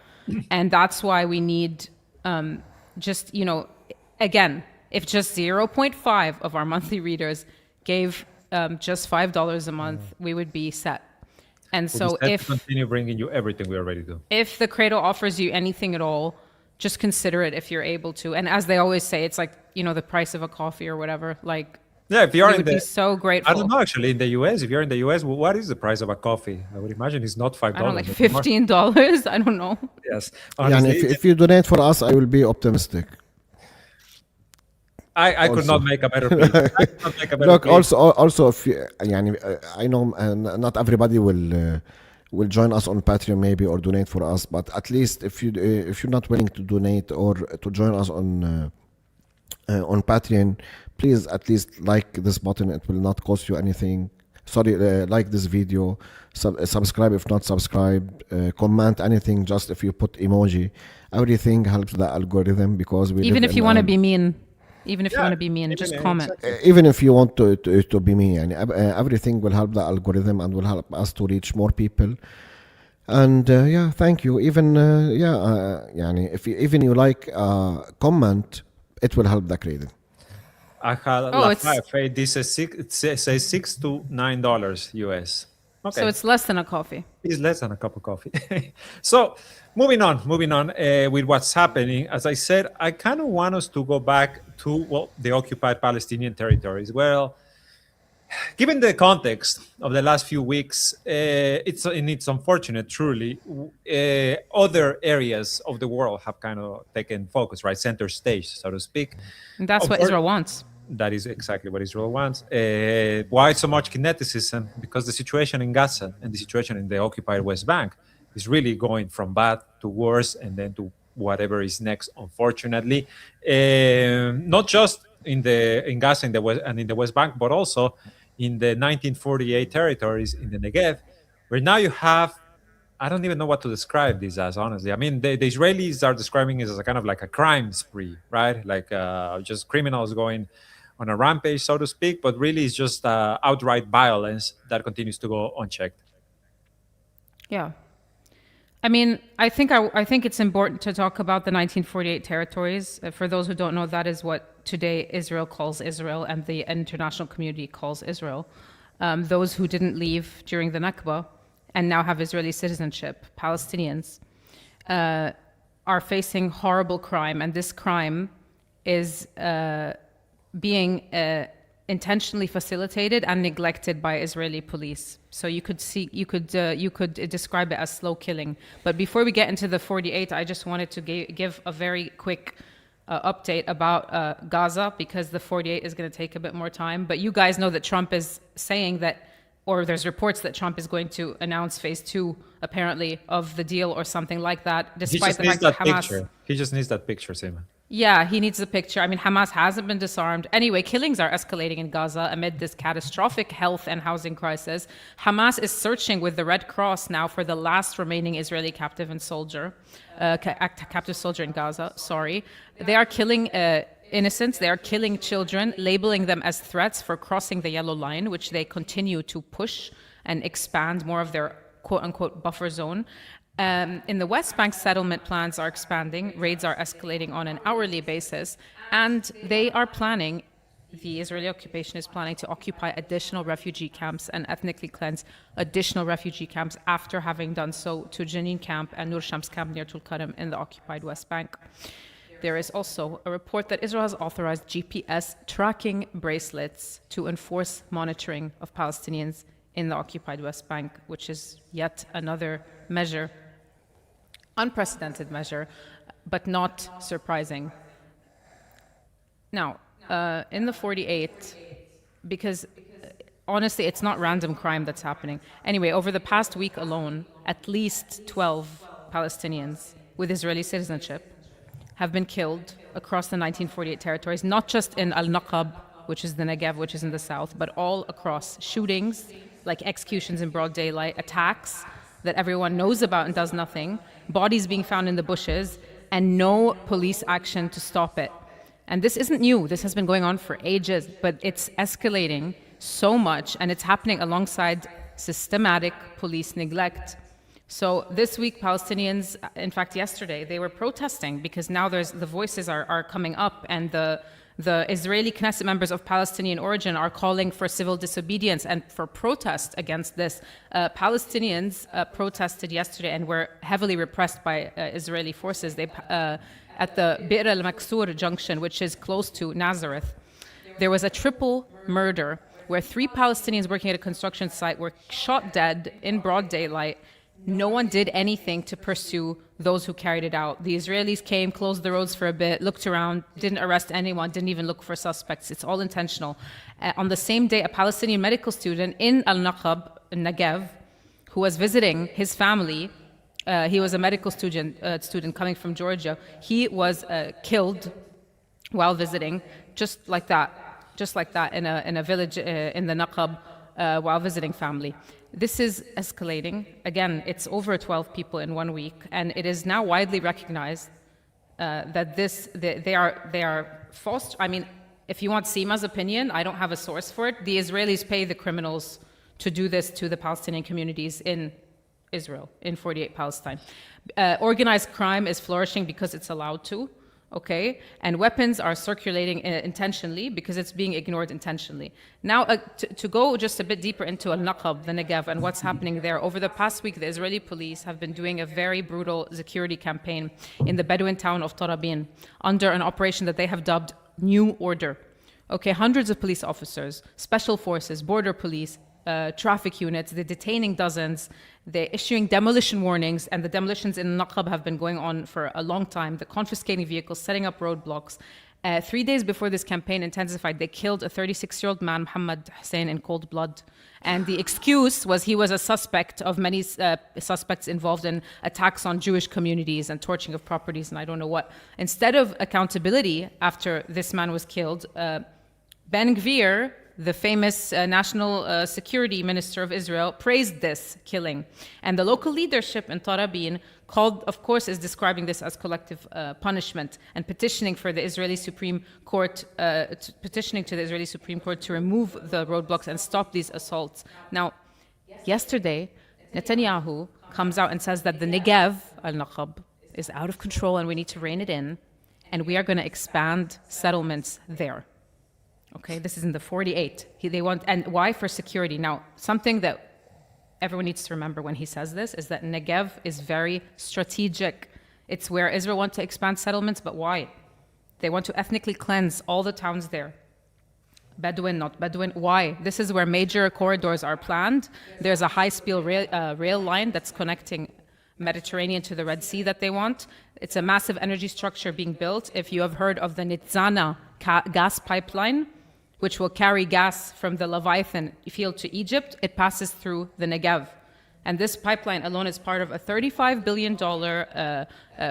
Speaker 2: And that's why we need just, again, if just 0.5 of our monthly readers gave just $5 a month, we would be set. And
Speaker 1: We'll
Speaker 2: so
Speaker 1: be set to
Speaker 2: if
Speaker 1: continue bringing you everything we already do.
Speaker 2: the Cradle offers you anything at all, just consider it if you're able to. And as they always say, it's like, the price of a coffee or whatever. Like,
Speaker 1: Yeah, if you're
Speaker 2: we
Speaker 1: in
Speaker 2: would be
Speaker 1: the,
Speaker 2: so
Speaker 1: I
Speaker 2: grateful.
Speaker 1: don't know actually in the US. If you're in the US, what is the price of a coffee? I would imagine it's not $5.
Speaker 2: I don't know, like
Speaker 1: anymore.
Speaker 2: $15. I don't know.
Speaker 1: Yes,
Speaker 3: Yeah, and
Speaker 1: honestly,
Speaker 3: if you donate for us, I will be optimistic.
Speaker 1: I could not
Speaker 3: Also.
Speaker 1: make a better plea. I could not make a better
Speaker 3: Look,
Speaker 1: plea.
Speaker 3: also, if you, يعني, I know not everybody will join us on Patreon maybe or donate for us, but at least if you're not willing to donate or to join us on Patreon, please at least like this button. It will not cost you anything. Sorry, like this video, subscribe if not subscribe, comment anything. Just if you put emoji, everything helps the algorithm, because we
Speaker 2: Even
Speaker 3: live
Speaker 2: if
Speaker 3: in
Speaker 2: you want to
Speaker 3: an-
Speaker 2: be mean. Even if you
Speaker 1: Yeah,
Speaker 2: want to be mean,
Speaker 1: even
Speaker 2: just
Speaker 1: if-
Speaker 2: comment.
Speaker 1: exactly.
Speaker 3: even if you want to be me, and everything will help the algorithm and will help us to reach more people. And yeah, thank you. Even يعني even you like comment, it will help the credit.
Speaker 2: Oh, it's-
Speaker 1: This is it says $6 to $9 US. Okay,
Speaker 2: So it's less than a coffee.
Speaker 1: it's less than a cup of coffee. So moving on with what's happening. As I said, I kind of want us to go back to the occupied Palestinian territories. Well, given the context of the last few weeks, it's unfortunate, truly. Other areas of the world have kind of taken focus, right, center stage, so to speak.
Speaker 2: And that's
Speaker 1: Of
Speaker 2: what
Speaker 1: course-
Speaker 2: Israel wants.
Speaker 1: That is exactly what Israel wants. Why so much kineticism? Because the situation in Gaza and the situation in the occupied West Bank is really going from bad to worse, and then to whatever is next, unfortunately. Not just in Gaza in the West Bank, but also in the 1948 territories in the Negev, where now you have, I don't even know what to describe this as, honestly. I mean, the Israelis are describing it as a kind of like a crime spree, right? Like just criminals going on a rampage, so to speak, but really it's just outright violence that continues to go unchecked.
Speaker 2: Yeah. I mean, I think it's important to talk about the 1948 territories. For those who don't know, that is what today Israel calls Israel and the international community calls Israel. Those who didn't leave during the Nakba and now have Israeli citizenship, Palestinians, are facing horrible crime, and this crime is being intentionally facilitated and neglected by Israeli police. So you could describe it as slow killing. But before we get into the 48, I just wanted to give a very quick update about Gaza, because the 48 is going to take a bit more time. But you guys know that Trump is saying that, or there's reports that Trump is going to announce phase 2, apparently, of the deal or something like that, despite the fact that Hamas...
Speaker 1: Picture. He just needs that picture, Seema.
Speaker 2: Yeah, he needs the picture. I mean, Hamas hasn't been disarmed. Anyway, killings are escalating in Gaza amid this catastrophic health and housing crisis. Hamas is searching with the Red Cross now for the last remaining Israeli captive soldier in Gaza. Sorry. They are killing innocents. They are killing children, labeling them as threats for crossing the yellow line, which they continue to push and expand more of their quote-unquote buffer zone. In the West Bank, settlement plans are expanding, raids are escalating on an hourly basis, and they are planning, the Israeli occupation is planning to occupy additional refugee camps and ethnically cleanse additional refugee camps after having done so to Jenin camp and Nur Shams camp near Tulkarem in the occupied West Bank. There is also a report that Israel has authorized GPS tracking bracelets to enforce monitoring of Palestinians in the occupied West Bank, which is yet another measure, unprecedented measure, but not surprising. Now, in the 48, because honestly, it's not random crime that's happening. Anyway, over the past week alone, at least 12 Palestinians with Israeli citizenship have been killed across the 1948 territories, not just in Al-Naqab, which is the Negev, which is in the south, but all across. Shootings, like executions in broad daylight, attacks that everyone knows about and does nothing, bodies being found in the bushes, and no police action to stop it. And this isn't new. This has been going on for ages, but it's escalating so much, and it's happening alongside systematic police neglect. So this week, Palestinians, in fact, yesterday, they were protesting because now the voices are coming up, and the Israeli Knesset members of Palestinian origin are calling for civil disobedience and for protest against this. Palestinians protested yesterday and were heavily repressed by Israeli forces. At the Bir al-Maksur junction, which is close to Nazareth, there was a triple murder where 3 Palestinians working at a construction site were shot dead in broad daylight. No one did anything to pursue those who carried it out. The Israelis came, closed the roads for a bit, looked around, didn't arrest anyone, didn't even look for suspects. It's all intentional. On the same day, a Palestinian medical student in Al-Naqab, Negev, who was visiting his family, he was a medical student coming from Georgia. He was killed while visiting, just like that, in a village in the Naqab while visiting family. This is escalating. Again, it's over 12 people in 1 week, and it is now widely recognized that they are false. I mean, if you want Seema's opinion, I don't have a source for it. The Israelis pay the criminals to do this to the Palestinian communities in Israel, in 48 Palestine. Organized crime is flourishing because it's allowed to. Okay, and weapons are circulating intentionally because it's being ignored intentionally. Now, to go just a bit deeper into Al-Naqab, the Negev, and what's happening there, over the past week, the Israeli police have been doing a very brutal security campaign in the Bedouin town of Tarabin under an operation that they have dubbed New Order. Okay, hundreds of police officers, special forces, border police, traffic units, they're detaining dozens, they're issuing demolition warnings, and the demolitions in Naqab have been going on for a long time. They're confiscating vehicles, setting up roadblocks. 3 days before this campaign intensified, they killed a 36-year-old man, Muhammad Hussein, in cold blood. And the excuse was he was a suspect of many suspects involved in attacks on Jewish communities and torching of properties and I don't know what. Instead of accountability after this man was killed, Ben Gvir the famous national security minister of Israel, praised this killing. And the local leadership in Tarabin called, of course, is describing this as collective punishment and petitioning for the Israeli Supreme Court, petitioning to the Israeli Supreme Court to remove the roadblocks and stop these assaults. Now, yesterday, Netanyahu comes out and says that the Negev, al-Naqab, is out of control and we need to rein it in, and we are going to expand settlements there. Okay, this is in the 48. They want, and why? For security. Now, something that everyone needs to remember when he says this is that Negev is very strategic. It's where Israel wants to expand settlements, but why? They want to ethnically cleanse all the towns there. Bedouin, not Bedouin. Why? This is where major corridors are planned. There's a high-speed rail line that's connecting Mediterranean to the Red Sea that they want. It's a massive energy structure being built. If you have heard of the Nitzana gas pipeline, which will carry gas from the Leviathan field to Egypt, it passes through the Negev. And this pipeline alone is part of a $35 billion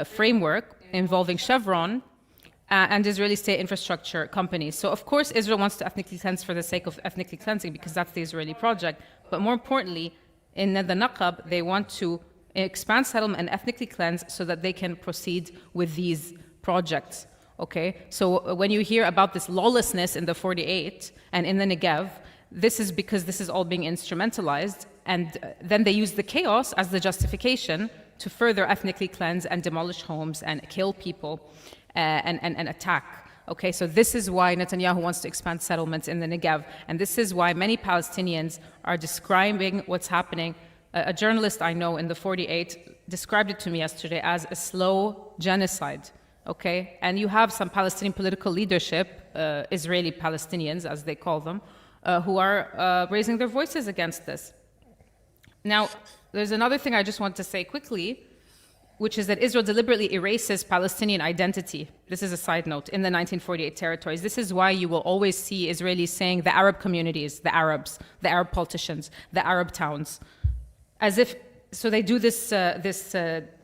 Speaker 2: framework involving Chevron and Israeli state infrastructure companies. So, of course, Israel wants to ethnically cleanse for the sake of ethnically cleansing because that's the Israeli project. But more importantly, in the Naqab, they want to expand settlement and ethnically cleanse so that they can proceed with these projects. Okay, so when you hear about this lawlessness in the 48 and in the Negev, this is because this is all being instrumentalized, and then they use the chaos as the justification to further ethnically cleanse and demolish homes and kill people and attack. Okay, so this is why Netanyahu wants to expand settlements in the Negev, and this is why many Palestinians are describing what's happening. A journalist I know in the 48 described it to me yesterday as a slow genocide. Okay, and you have some Palestinian political leadership, Israeli Palestinians, as they call them, who are raising their voices against this. Now, there's another thing I just want to say quickly, which is that Israel deliberately erases Palestinian identity. This is a side note, in the 1948 territories. This is why you will always see Israelis saying the Arab communities, the Arabs, the Arab politicians, the Arab towns, as if, so they do this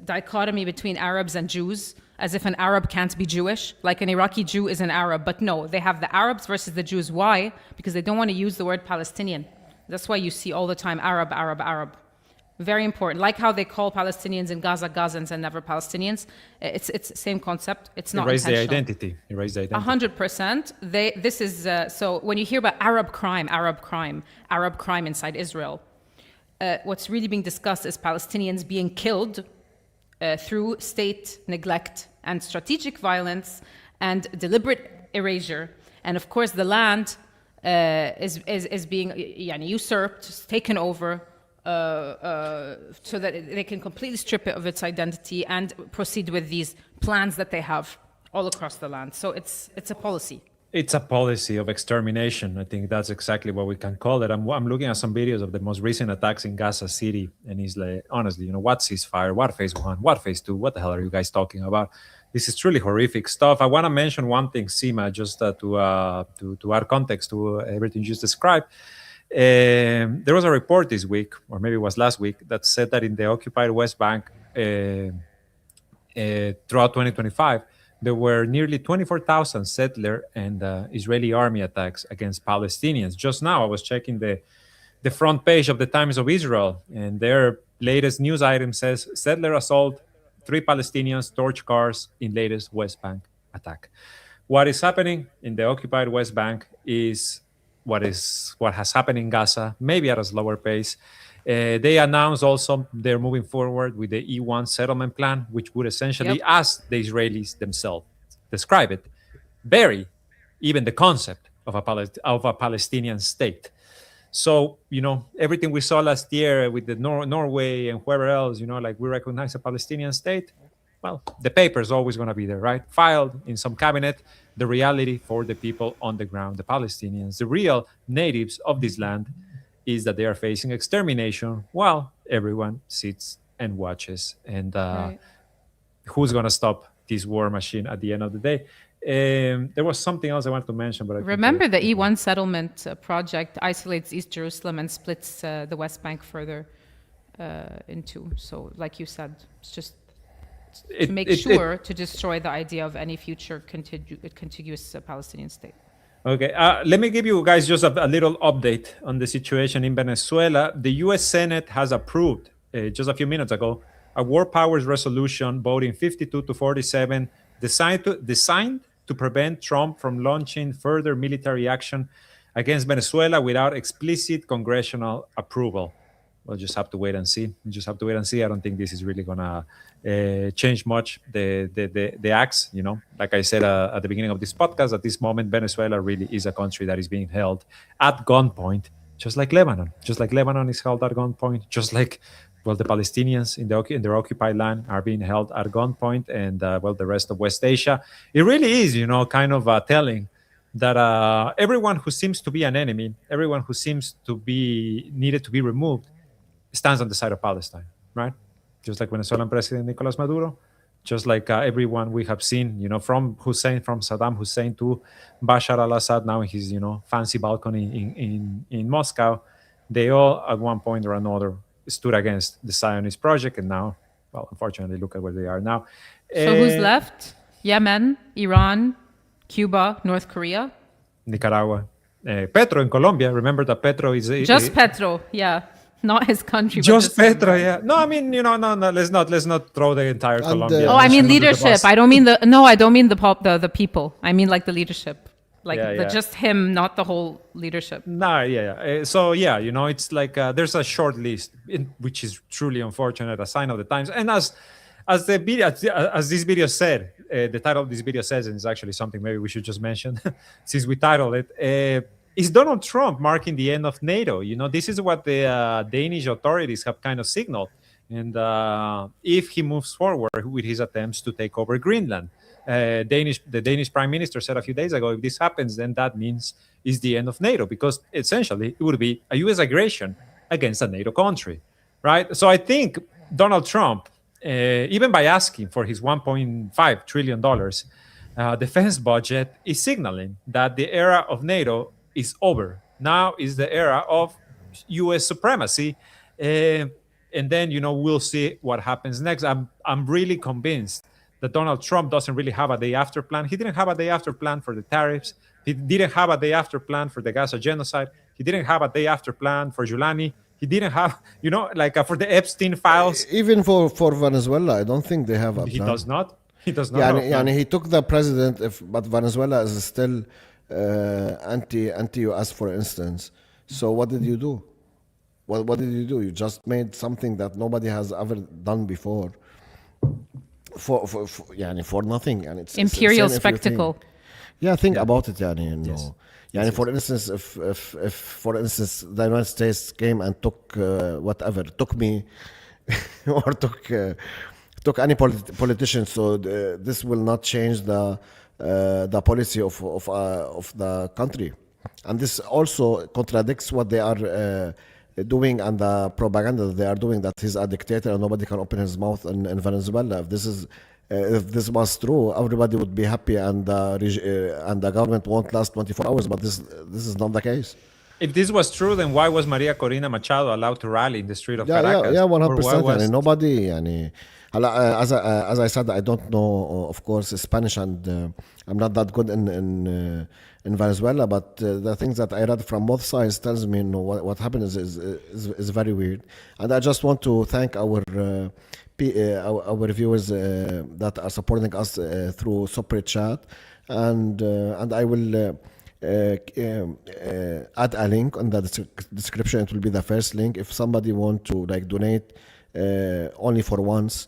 Speaker 2: dichotomy between Arabs and Jews, as if an Arab can't be Jewish, like an Iraqi Jew is an Arab. But no, they have the Arabs versus the Jews. Why? Because they don't want to use the word Palestinian. That's why you see all the time Arab, Arab, Arab. Very important. Like how they call Palestinians in Gaza Gazans and never Palestinians. It's the same concept. It's not
Speaker 1: Erase the
Speaker 2: intentional.
Speaker 1: identity. Erase the identity.
Speaker 2: 100%. This is so when you hear about Arab crime inside Israel, what's really being discussed is Palestinians being killed through state neglect and strategic violence and deliberate erasure. And of course, the land is being usurped, taken over, so that they can completely strip it of its identity and proceed with these plans that they have all across the land. So it's a policy.
Speaker 1: It's a policy of extermination. I think that's exactly what we can call it. I'm looking at some videos of the most recent attacks in Gaza City, and it's like, honestly, what ceasefire, what phase one, what phase two, what the hell are you guys talking about? This is truly horrific stuff. I want to mention one thing, Sima, just to add context to everything you just described. There was a report this week, or maybe it was last week, that said that in the occupied West Bank throughout 2025, there were nearly 24,000 settler and Israeli army attacks against Palestinians. Just now, I was checking the front page of the Times of Israel, and their latest news item says, settler assault, 3 Palestinians torch cars in latest West Bank attack. What is happening in the occupied West Bank is what has happened in Gaza, maybe at a slower pace. They announced also they're moving forward with the E1 settlement plan, which would essentially, as the Israelis themselves describe it, bury even the concept of a Palestinian state. So, everything we saw last year with the Norway and whoever else, like we recognize a Palestinian state, well, the paper is always going to be there, right? Filed in some cabinet, the reality for the people on the ground, the Palestinians, the real natives of this land, is that they are facing extermination while everyone sits and watches. And who's going to stop this war machine at the end of the day? There was something else I wanted to mention, but
Speaker 2: remember the E1 settlement project isolates East Jerusalem and splits the West Bank further into. So, like you said, it's just to make sure to destroy the idea of any future contiguous Palestinian state.
Speaker 1: Okay, let me give you guys just a little update on the situation in Venezuela. The U.S. Senate has approved just a few minutes ago a war powers resolution voting 52 to 47, designed to prevent Trump from launching further military action against Venezuela without explicit congressional approval. We'll just have to wait and see. We just have to wait and see. I don't think this is really gonna change much the acts. You know, like I said at the beginning of this podcast, at this moment, Venezuela really is a country that is being held at gunpoint, just like Lebanon. Just like Lebanon is held at gunpoint, just like well, the Palestinians in their occupied land are being held at gunpoint, and well, the rest of West Asia. It really is, you know, kind of telling that everyone who seems to be an enemy, everyone who seems to be needed to be removed, stands on the side of Palestine, right? Just like Venezuelan President Nicolas Maduro, just like everyone we have seen, you know, from Hussein, from Saddam Hussein to Bashar al-Assad, now in his, you know, fancy balcony in Moscow, they all at one point or another stood against the Zionist project, and now, well, unfortunately, look at where they are now.
Speaker 2: So who's left? Yemen, Iran, Cuba, North Korea?
Speaker 1: Nicaragua, Petro in Colombia. Remember that Petro is
Speaker 2: Just Petro, yeah. Not his country, but
Speaker 1: just
Speaker 2: him.
Speaker 1: Petro, yeah. No, I mean, you know, no. Let's not throw the entire
Speaker 3: And,
Speaker 1: Colombia.
Speaker 2: Oh, I mean
Speaker 1: under the
Speaker 2: leadership.
Speaker 1: bus.
Speaker 2: I don't mean the people. I mean like the leadership. Like
Speaker 1: Yeah.
Speaker 2: just him, not the whole leadership.
Speaker 1: Nah, yeah. So yeah, you know, it's like there's a short list, which is truly unfortunate, a sign of the times. And as the video, as this video said, the title of this video says, and it's actually something maybe we should just mention, since we titled it. Is Donald Trump marking the end of NATO? You know, this is what the Danish authorities have kind of signaled. And if he moves forward with his attempts to take over Greenland, the Danish prime minister said a few days ago, if this happens, then that means it's the end of NATO, because essentially it would be a U.S. aggression against a NATO country, right? So I think Donald Trump, even by asking for his $1.5 trillion defense budget, is signaling that the era of NATO is over. Now is the era of U.S. supremacy. And then, you know, we'll see what happens next. I'm really convinced that Donald Trump doesn't really have a day after plan. He didn't have a day after plan for the tariffs. He didn't have a day after plan for the Gaza genocide. He didn't have a day after plan for Giuliani. He didn't have, you know, like for the Epstein files.
Speaker 3: even for Venezuela, I don't think they have a
Speaker 1: He
Speaker 3: plan.
Speaker 1: does not. He does not.
Speaker 3: Yeah,
Speaker 1: have a plan.
Speaker 3: and he took the president, but Venezuela is still anti-US, for instance. So what did you do? What did you do? You just made something that nobody has ever done before. For nothing, and it's
Speaker 2: Imperial
Speaker 3: insane if you think.
Speaker 2: spectacle.
Speaker 3: Yeah, think about it, yani, you know.
Speaker 1: Yes.
Speaker 3: Yani, for instance, if for instance the United States came and took took me, or took any politician, so this will not change the policy of the country, and this also contradicts what they are doing and the propaganda that they are doing, that he's a dictator and nobody can open his mouth in Venezuela. If this was true, everybody would be happy, and the government won't last 24 hours. But this is not the case.
Speaker 1: If this was true, then why was Maria Corina Machado allowed to rally in the street of
Speaker 3: Yeah,
Speaker 1: Caracas?
Speaker 3: yeah,
Speaker 1: Or why
Speaker 3: 100%.
Speaker 1: was-
Speaker 3: Yani, nobody. Yani, as I said, I don't know, of course, Spanish, and I'm not that good in Venezuela. But the things that I read from both sides tells me, you know, what happened is very weird. And I just want to thank our viewers that are supporting us through Super Chat, and I will. Add a link on the description. It will be the first link. If somebody want to like donate only for once,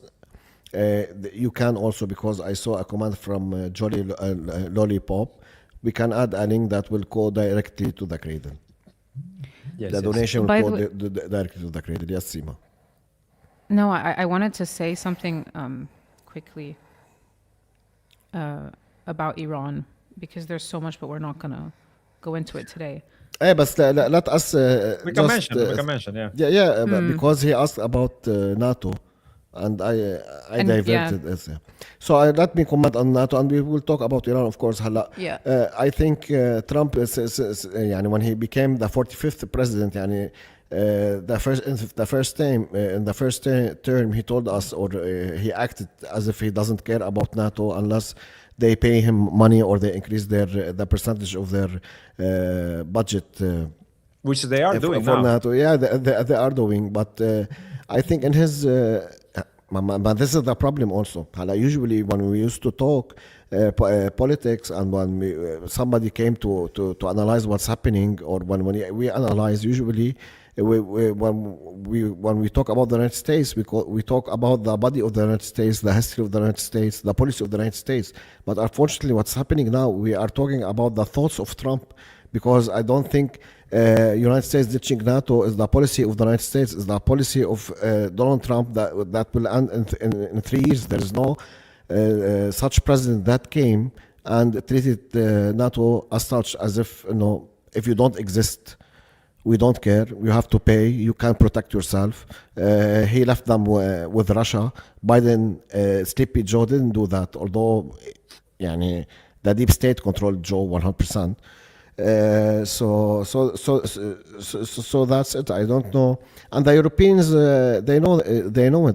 Speaker 3: you can also, because I saw a comment from Jolly Lollipop. We can add a link that will go directly to the cradle.
Speaker 1: Yes,
Speaker 3: The
Speaker 1: yes.
Speaker 3: donation
Speaker 2: By
Speaker 3: will
Speaker 2: the
Speaker 3: go directly to the cradle. Yes, Sima.
Speaker 2: No, I wanted to say something quickly about Iran, because there's so much, but we're not going to go into it today.
Speaker 3: Hey, but let us.
Speaker 1: We can mention. We can mention. Yeah.
Speaker 3: Yeah, but because he asked about NATO, and I
Speaker 2: And,
Speaker 3: diverted it. Yeah. So let me comment on NATO, and we will talk about Iran, of course. Hala.
Speaker 2: Yeah.
Speaker 3: I think Trump يعني when he became the 45th president, يعني, the first term he told us, or he acted as if he doesn't care about NATO unless they pay him money or they increase their the percentage of their budget
Speaker 1: which they are doing
Speaker 3: for
Speaker 1: now.
Speaker 3: NATO. Yeah, they are doing, but I think in his. But this is the problem also. Usually, when we used to talk politics, and when somebody came to analyze what's happening, or when we analyze, usually when we talk about the United States, we talk about the body of the United States, the history of the United States, the policy of the United States. But unfortunately, what's happening now, we are talking about the thoughts of Trump, because I don't think United States ditching NATO is the policy of the United States, is the policy of Donald Trump that will end in 3 years. There is no such president that came and treated NATO as such, as if, if you don't exist, we don't care. You have to pay. You can protect yourself. He left them with Russia. Biden, Sleepy Joe didn't do that, although the deep state controlled Joe 100%. So that's it. I don't know. And the Europeans, they know it.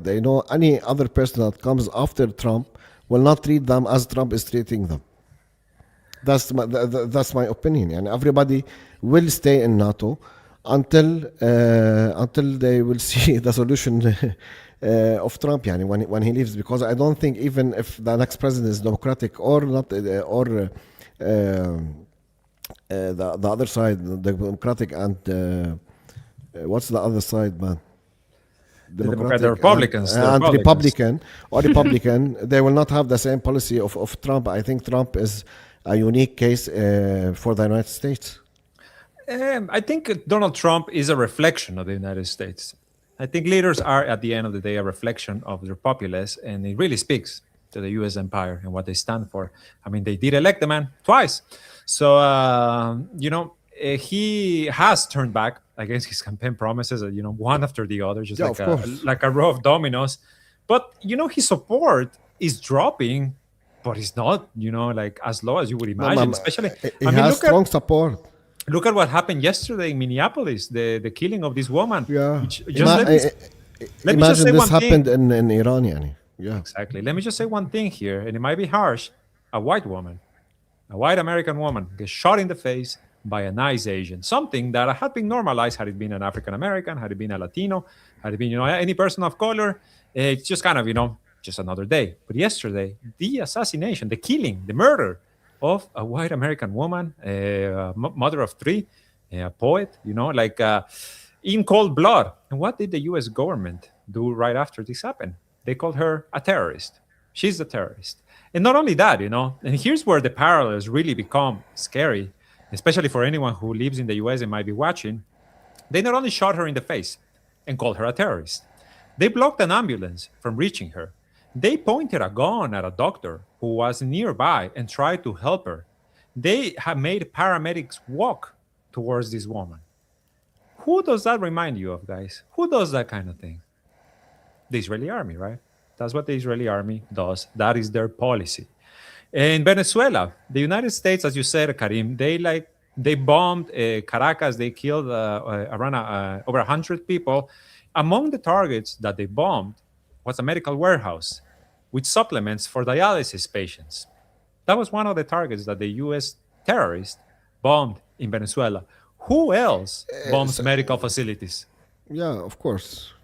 Speaker 3: They know any other person that comes after Trump will not treat them as Trump is treating them. That's my opinion. And everybody will stay in NATO until they will see the solution of Trump. When he leaves, because I don't think, even if the next president is Democratic or not, or the other side, the Democratic, and what's the other side, man?
Speaker 1: The Republicans.
Speaker 3: And Republican, they will not have the same policy of Trump. I think Trump is a unique case for the United States.
Speaker 1: I think Donald Trump is a reflection of the United States. I think leaders are, at the end of the day, a reflection of their populace, and it really speaks to the U.S. empire and what they stand for. I mean, they did elect the man twice. So, he has turned back against his campaign promises, one after the other, just like a row of dominoes. But, his support is dropping, but it's not, like as low as you would imagine. Especially,
Speaker 3: he has strong support.
Speaker 1: Look at what happened yesterday in Minneapolis, the killing of this woman.
Speaker 3: Yeah.
Speaker 1: Imagine
Speaker 3: this happened in Iran. Yeah.
Speaker 1: Exactly. Let me just say one thing here, and it might be harsh. A white woman, a white American woman, gets shot in the face by a nice Asian. Something that had been normalized had it been an African American, had it been a Latino, had it been, any person of color. It's just kind of, just another day. But yesterday, the assassination, the killing, the murder of a white American woman, a mother of three, a poet, in cold blood. And what did the U.S. government do right after this happened? They called her a terrorist. She's a terrorist. And not only that, and here's where the parallels really become scary, especially for anyone who lives in the U.S. and might be watching. They not only shot her in the face and called her a terrorist, they blocked an ambulance from reaching her. They pointed a gun at a doctor who was nearby and tried to help her. They have made paramedics walk towards this woman. Who does that remind you of, guys? Who does that kind of thing? The Israeli army, right? That's what the Israeli army does. That is their policy. In Venezuela, the United States, as you said, Karim, they bombed Caracas. They killed around over 100 people. Among the targets that they bombed was a medical warehouse with supplements for dialysis patients. That was one of the targets that the U.S. terrorists bombed in Venezuela. Who else bombs medical facilities?
Speaker 3: Yeah, of course.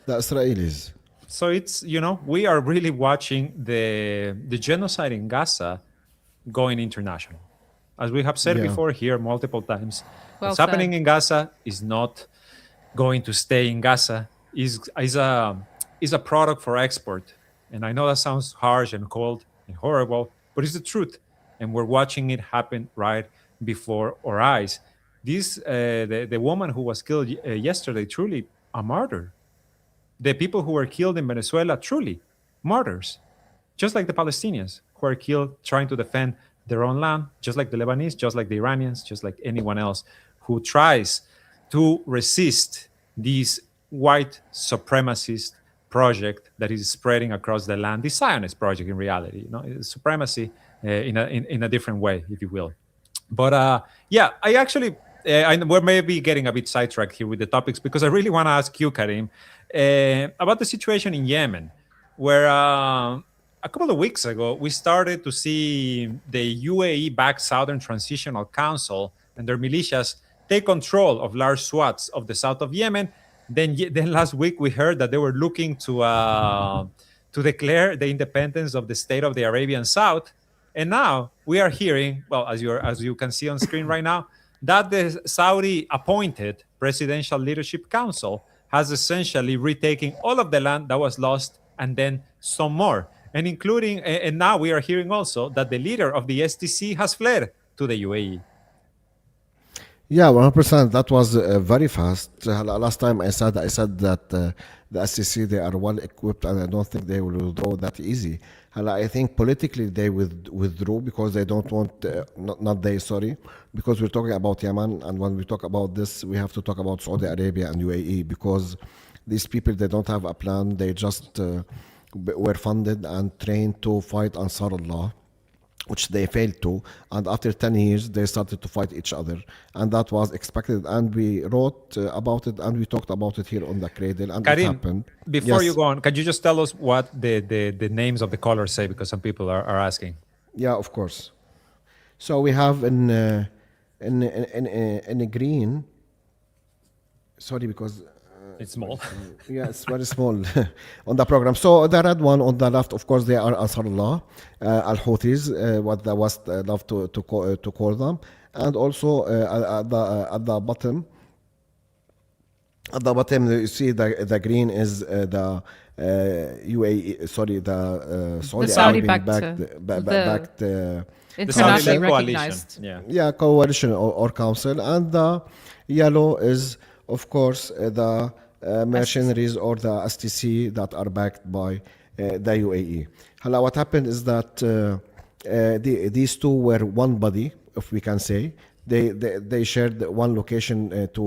Speaker 3: The Israelis.
Speaker 1: So it's, we are really watching the genocide in Gaza going international. As we have said before here multiple times, what's happening in Gaza is not going to stay in Gaza, is a product for export. And I know that sounds harsh and cold and horrible, but it's the truth. And we're watching it happen right before our eyes. This, the woman who was killed yesterday, truly a martyr. The people who were killed in Venezuela, truly martyrs. Just like the Palestinians who are killed trying to defend their own land, just like the Lebanese, just like the Iranians, just like anyone else who tries to resist this white supremacist project that is spreading across the land, the Zionist project in reality, supremacy in a different way, if you will. But I actually, we're maybe getting a bit sidetracked here with the topics, because I really want to ask you, Karim, about the situation in Yemen, where a couple of weeks ago, we started to see the UAE-backed Southern Transitional Council and their militias take control of large swaths of the south of Yemen. Then last week we heard that they were looking to declare the independence of the state of the Arabian South. And now we are hearing, well, as you can see on screen right now, that the Saudi appointed Presidential Leadership Council has essentially retaken all of the land that was lost and then some more. And now we are hearing also that the leader of the STC has fled to the UAE.
Speaker 3: Yeah, 100%. That was very fast. Last time I said that the SEC, they are well equipped, and I don't think they will withdraw that easy. I think politically they withdrew because they don't want, not they, sorry, because we're talking about Yemen, and when we talk about this, we have to talk about Saudi Arabia and UAE, because these people, they don't have a plan. They just were funded and trained to fight Ansar Allah, which they failed to. And after 10 years, they started to fight each other. And that was expected. And we wrote about it and we talked about it here on the Cradle. And it
Speaker 1: Karim,
Speaker 3: happened.
Speaker 1: before you
Speaker 3: Yes.
Speaker 1: go on, can you just tell us what the names of the colors say? Because some people are asking.
Speaker 3: Yeah, of course. So we have in a green, sorry, because
Speaker 1: It's small.
Speaker 3: yeah, it's very small on the program. So the red one on the left, of course, they are Ansarullah, Al-Houthis, what the West love to call them, and also at the bottom. At the bottom, you see the green is the UAE, sorry, the Saudi
Speaker 2: Saudi
Speaker 3: Arabian
Speaker 2: backed,
Speaker 3: backed
Speaker 1: The
Speaker 2: internationally
Speaker 1: Saudi coalition.
Speaker 2: recognized.
Speaker 1: Yeah.
Speaker 3: coalition or council, and the yellow is, of course, the mercenaries or the STC that are backed by the UAE. Hala, what happened is that these two were one body, if we can say. They shared one location to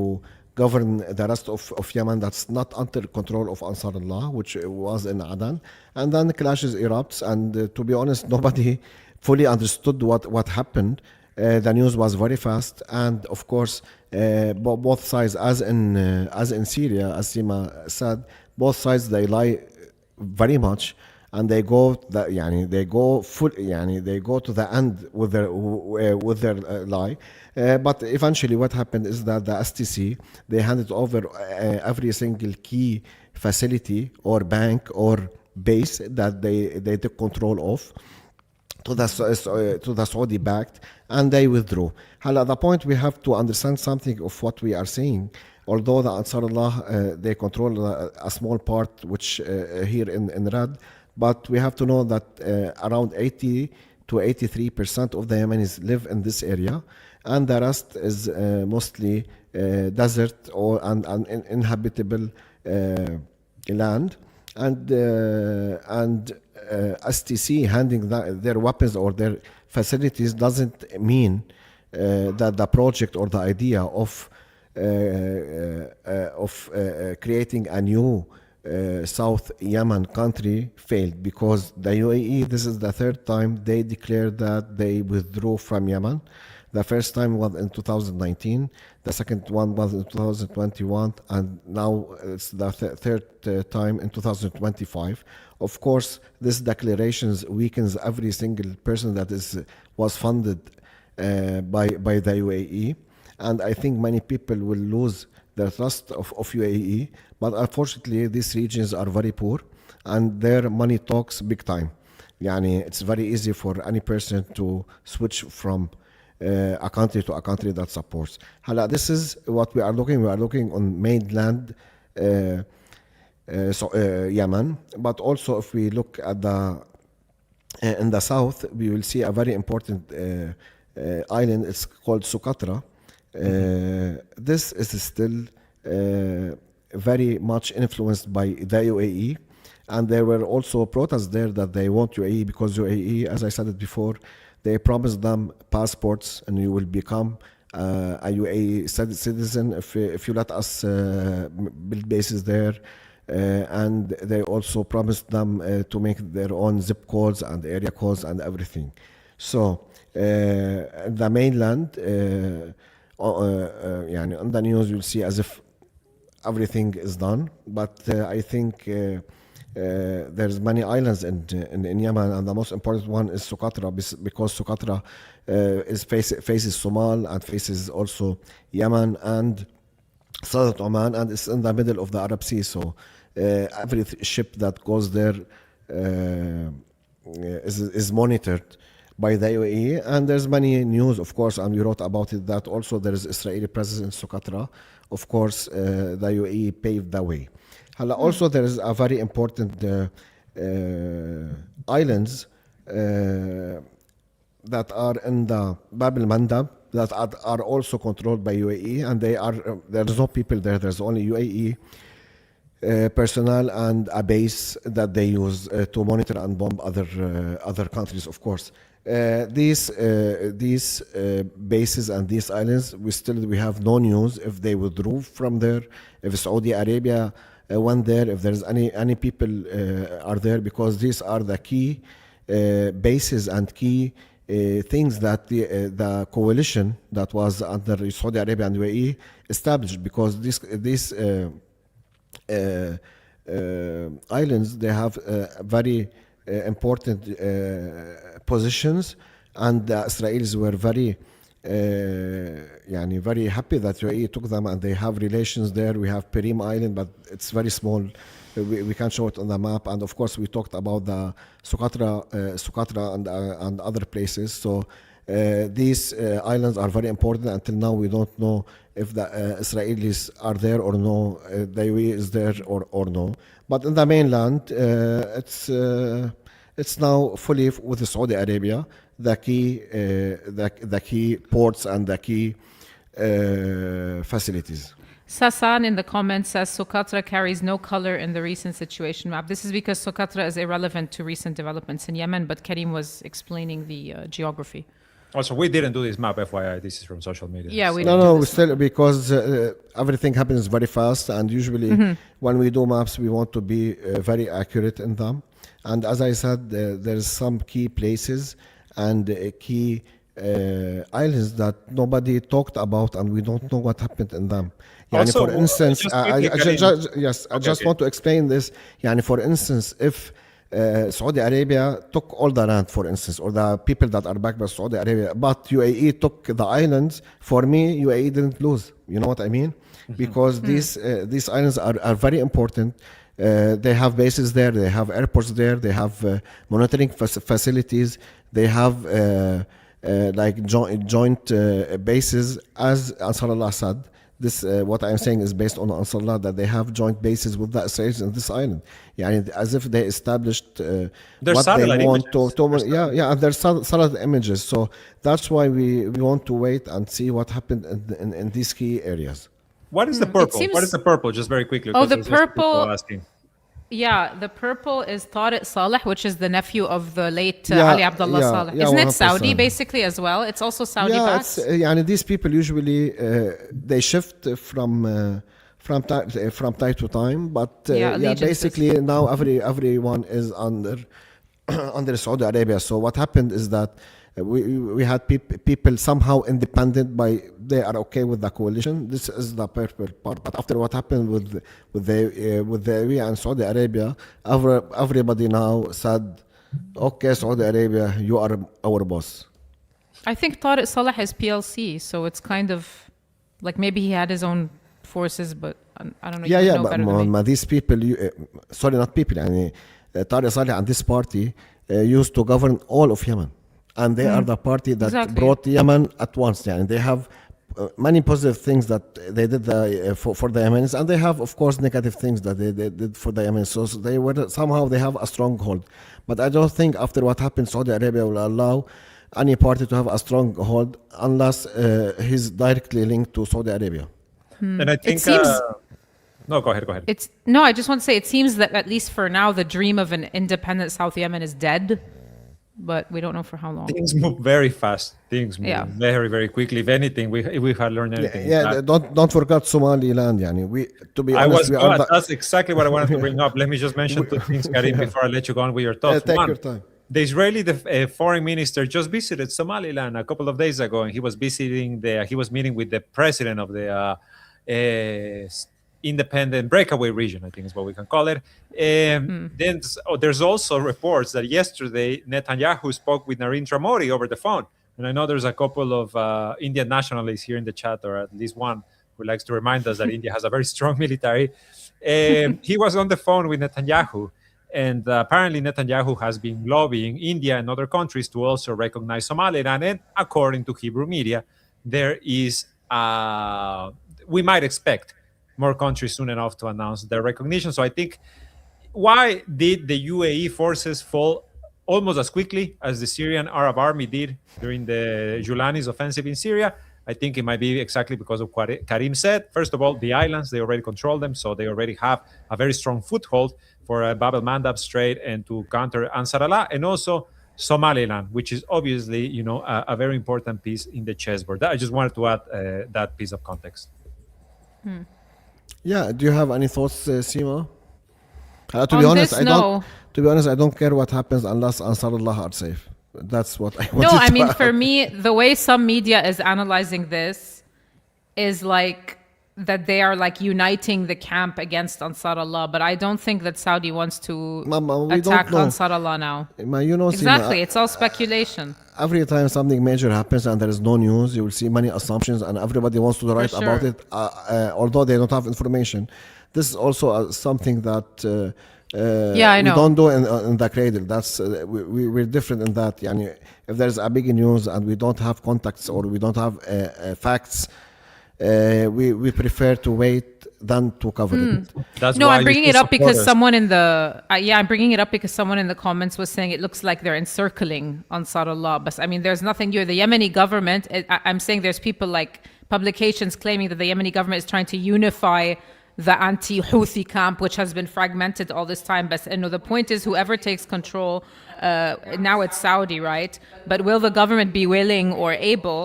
Speaker 3: govern the rest of Yemen that's not under control of Ansar Allah, which was in Aden. And then clashes erupts, and to be honest, nobody fully understood what happened. The news was very fast, and of course, both sides, as in Syria, as Sima said, both sides, they lie very much, and they go they go to the end with their lie. But eventually, what happened is that the STC, they handed over every single key facility or bank or base that they took control of to the Saudi backed, and they withdrew. At the point, we have to understand something of what we are saying. Although the Ansar Allah, they control a small part, which here in red, but we have to know that around 80 to 83% of the Yemenis live in this area, and the rest is mostly desert or and uninhabitable land, and STC handing their weapons or their facilities doesn't mean that the project or the idea of creating a new South Yemen country failed, because the UAE, this is the third time they declared that they withdrew from Yemen. The first time was in 2019, the second one was in 2021, and now it's the third time in 2025. Of course, this declaration weakens every single person that was funded by the UAE, and I think many people will lose the trust of UAE. But unfortunately, these regions are very poor, and their money talks big time. It's very easy for any person to switch from a country to a country that supports. This is what we are looking. We are looking on mainland Yemen, but also if we look at in the south, we will see a very important island. It's called Socotra. This is still very much influenced by the UAE, and there were also protests there that they want UAE, because UAE, as I said it before, they promised them passports and you will become a UAE citizen if you let us build bases there. And they also promised them to make their own zip codes and area codes and everything. So the mainland, on the news, you'll see as if everything is done. But I think there's many islands in Yemen, and the most important one is Socotra, because Socotra faces Somal and faces also Yemen and Southern Oman, and it's in the middle of the Arab Sea. So every ship that goes there is monitored by the UAE, and there's many news, of course, and we wrote about it, that also there is Israeli presence in Socotra. Of course, the UAE paved the way. Also, there is a very important islands that are in the Bab el Mandab that are also controlled by UAE, and there's no people there. There's only UAE personnel and a base that they use to monitor and bomb other countries, of course. These bases and these islands, we have no news if they withdrew from there, if Saudi Arabia went there, if there's any people are there, because these are the key bases and key things that the coalition that was under Saudi Arabia and UAE established, because these islands, they have very important positions, and the Israelis were very very happy that UAE took them, and they have relations there. We have Perim Island, but it's very small. We can't show it on the map. And of course, we talked about the Socotra and other places. So these islands are very important. Until now, we don't know if the Israelis are there or no, the UAE is there or no. But in the mainland, it's now fully with Saudi Arabia, the key ports and the key facilities.
Speaker 2: Sasan in the comments says Socotra carries no color in the recent situation map. This is because Socotra is irrelevant to recent developments in Yemen, but Karim was explaining the geography.
Speaker 1: Also, we didn't do this map, FYI. This is from social media.
Speaker 2: Yeah, we
Speaker 3: No, still, because everything happens very fast, and usually when we do maps, we want to be very accurate in them. And as I said, there's some key places and key islands that nobody talked about, and we don't know what happened in them.
Speaker 1: Also,
Speaker 3: for instance,
Speaker 1: just
Speaker 3: I just want to explain this. For instance, if Saudi Arabia took all the land, for instance, or the people that are backed by Saudi Arabia, but UAE took the islands, for me, UAE didn't lose. You know what I mean? Because these islands are very important. They have bases there, they have airports there, they have monitoring facilities, they have joint bases, as Ansarullah said. This what I'm saying is based on Ansarullah, that they have joint bases with the Israelis in this island. As if they established what they want to. And there's satellite images. So that's why we want to wait and see what happened in these key areas.
Speaker 1: What is the purple? What is the purple? Just very quickly.
Speaker 2: Oh, the purple. Yeah, the purple is Tariq Saleh, which is the nephew of the late Ali Abdullah Saleh. Isn't it Saudi basically as well? It's also Saudi backed.
Speaker 3: These people usually they shift from time to time, but basically now everyone is under Saudi Arabia. So what happened is that we had people somehow independent, they are okay with the coalition. This is the purple part. But after what happened with the UAE and Saudi Arabia, everybody now said, okay, Saudi Arabia, you are our boss.
Speaker 2: I think Tariq Saleh is PLC, so it's kind of like maybe he had his own forces, but I don't know.
Speaker 3: But these people, not people, Tariq Saleh and this party used to govern all of Yemen. And they are the party that brought Yemen at once. They have many positive things that they did for the Yemenis, and they have, of course, negative things that they did for the Yemenis. So they have a stronghold. But I don't think after what happened, Saudi Arabia will allow any party to have a stronghold unless he's directly linked to Saudi Arabia.
Speaker 1: And I think... No, go ahead.
Speaker 2: I just want to say, it seems that at least for now, the dream of an independent South Yemen is dead. But we don't know for how long.
Speaker 1: Things move very fast. Things move very, very quickly. If anything, if we had learned anything.
Speaker 3: Don't forget Somaliland. To be honest,
Speaker 1: that's exactly what I wanted to bring up. Let me just mention two things, Karim, before I let you go on with your thoughts.
Speaker 3: Take your time.
Speaker 1: The Israeli foreign minister just visited Somaliland a couple of days ago, and he was meeting with the president of the independent breakaway region, I think is what we can call it. Then there's also reports that yesterday Netanyahu spoke with Narendra Modi over the phone. And I know there's a couple of Indian nationalists here in the chat, or at least one who likes to remind us that India has a very strong military. He was on the phone with Netanyahu. And apparently, Netanyahu has been lobbying India and other countries to also recognize Somaliland. And according to Hebrew media, there is, we might expect more countries soon enough to announce their recognition. So I think, why did the UAE forces fall almost as quickly as the Syrian Arab army did during the Julani's offensive in Syria? I think it might be exactly because of what Karim said. First of all, the islands, they already control them, so they already have a very strong foothold for Bab el Mandab Strait and to counter Ansar Allah, and also Somaliland, which is obviously, a very important piece in the chessboard. I just wanted to add that piece of context.
Speaker 3: Yeah. Do you have any thoughts, Sima? To
Speaker 2: On
Speaker 3: be honest,
Speaker 2: this, no.
Speaker 3: I don't care what happens unless Ansarullah are safe. That's what I
Speaker 2: No,
Speaker 3: wanted
Speaker 2: I
Speaker 3: to
Speaker 2: mean,
Speaker 3: add.
Speaker 2: for me, the way some media is analyzing this is like that they are like uniting the camp against Ansar Allah, but I don't think that Saudi wants to
Speaker 3: Mama, we
Speaker 2: attack
Speaker 3: don't know.
Speaker 2: Ansar Allah now.
Speaker 3: Sima,
Speaker 2: Exactly, it's all speculation.
Speaker 3: every time something major happens and there is no news, you will see many assumptions, and everybody wants to write about
Speaker 2: sure.
Speaker 3: it, although they don't have information. This is also something that
Speaker 2: Yeah, I
Speaker 3: we
Speaker 2: know.
Speaker 3: don't do in the cradle. That's we're different in that. Yani, if there's a big news and we don't have contacts or we don't have facts, we prefer to wait than to cover it.
Speaker 1: That's
Speaker 2: No,
Speaker 1: why
Speaker 2: I'm
Speaker 1: you
Speaker 2: bringing
Speaker 1: should
Speaker 2: it up
Speaker 1: support
Speaker 2: because
Speaker 1: us.
Speaker 2: someone in the I'm bringing it up because someone in the comments was saying it looks like they're encircling Ansar Allah. But I mean, there's nothing here. The Yemeni government. I'm saying there's people like publications claiming that the Yemeni government is trying to unify the anti-Houthi camp, which has been fragmented all this time. But the point is, whoever takes control, now it's Saudi, right? But will the government be willing or able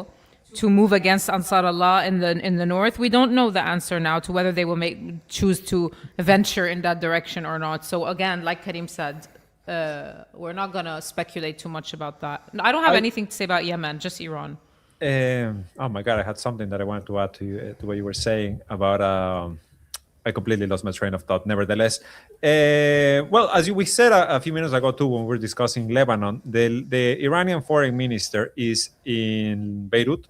Speaker 2: to move against Ansar Allah in the north? We don't know the answer now to whether they will choose to venture in that direction or not. So again, like Karim said, we're not gonna speculate too much about that. I don't have anything to say about Yemen, just Iran.
Speaker 1: Oh my God, I had something that I wanted to add to you, to what you were saying about. I completely lost my train of thought. Nevertheless, well, as we said a few minutes ago too, when we were discussing Lebanon, the Iranian foreign minister is in Beirut.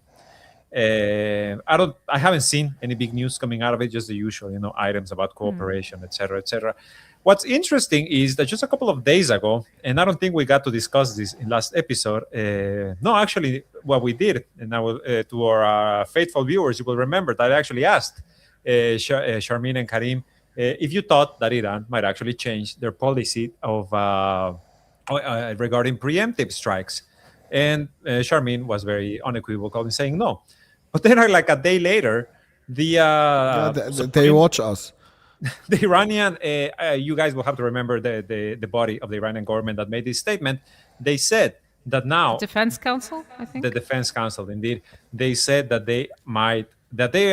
Speaker 1: I haven't seen any big news coming out of it. Just the usual, items about cooperation, etc., etc. What's interesting is that just a couple of days ago, and I don't think we got to discuss this in last episode. No, actually, what we did, and I will to our faithful viewers, you will remember that I actually asked Sharmin and Karim if you thought that Iran might actually change their policy of regarding preemptive strikes, and Sharmin was very unequivocal in saying no. But then, like a day later, the
Speaker 3: They watch us.
Speaker 1: the Iranian, you guys will have to remember the body of the Iranian government that made this statement. They said that now
Speaker 2: Defense Council, I think.
Speaker 1: the Defense Council, indeed, they said that they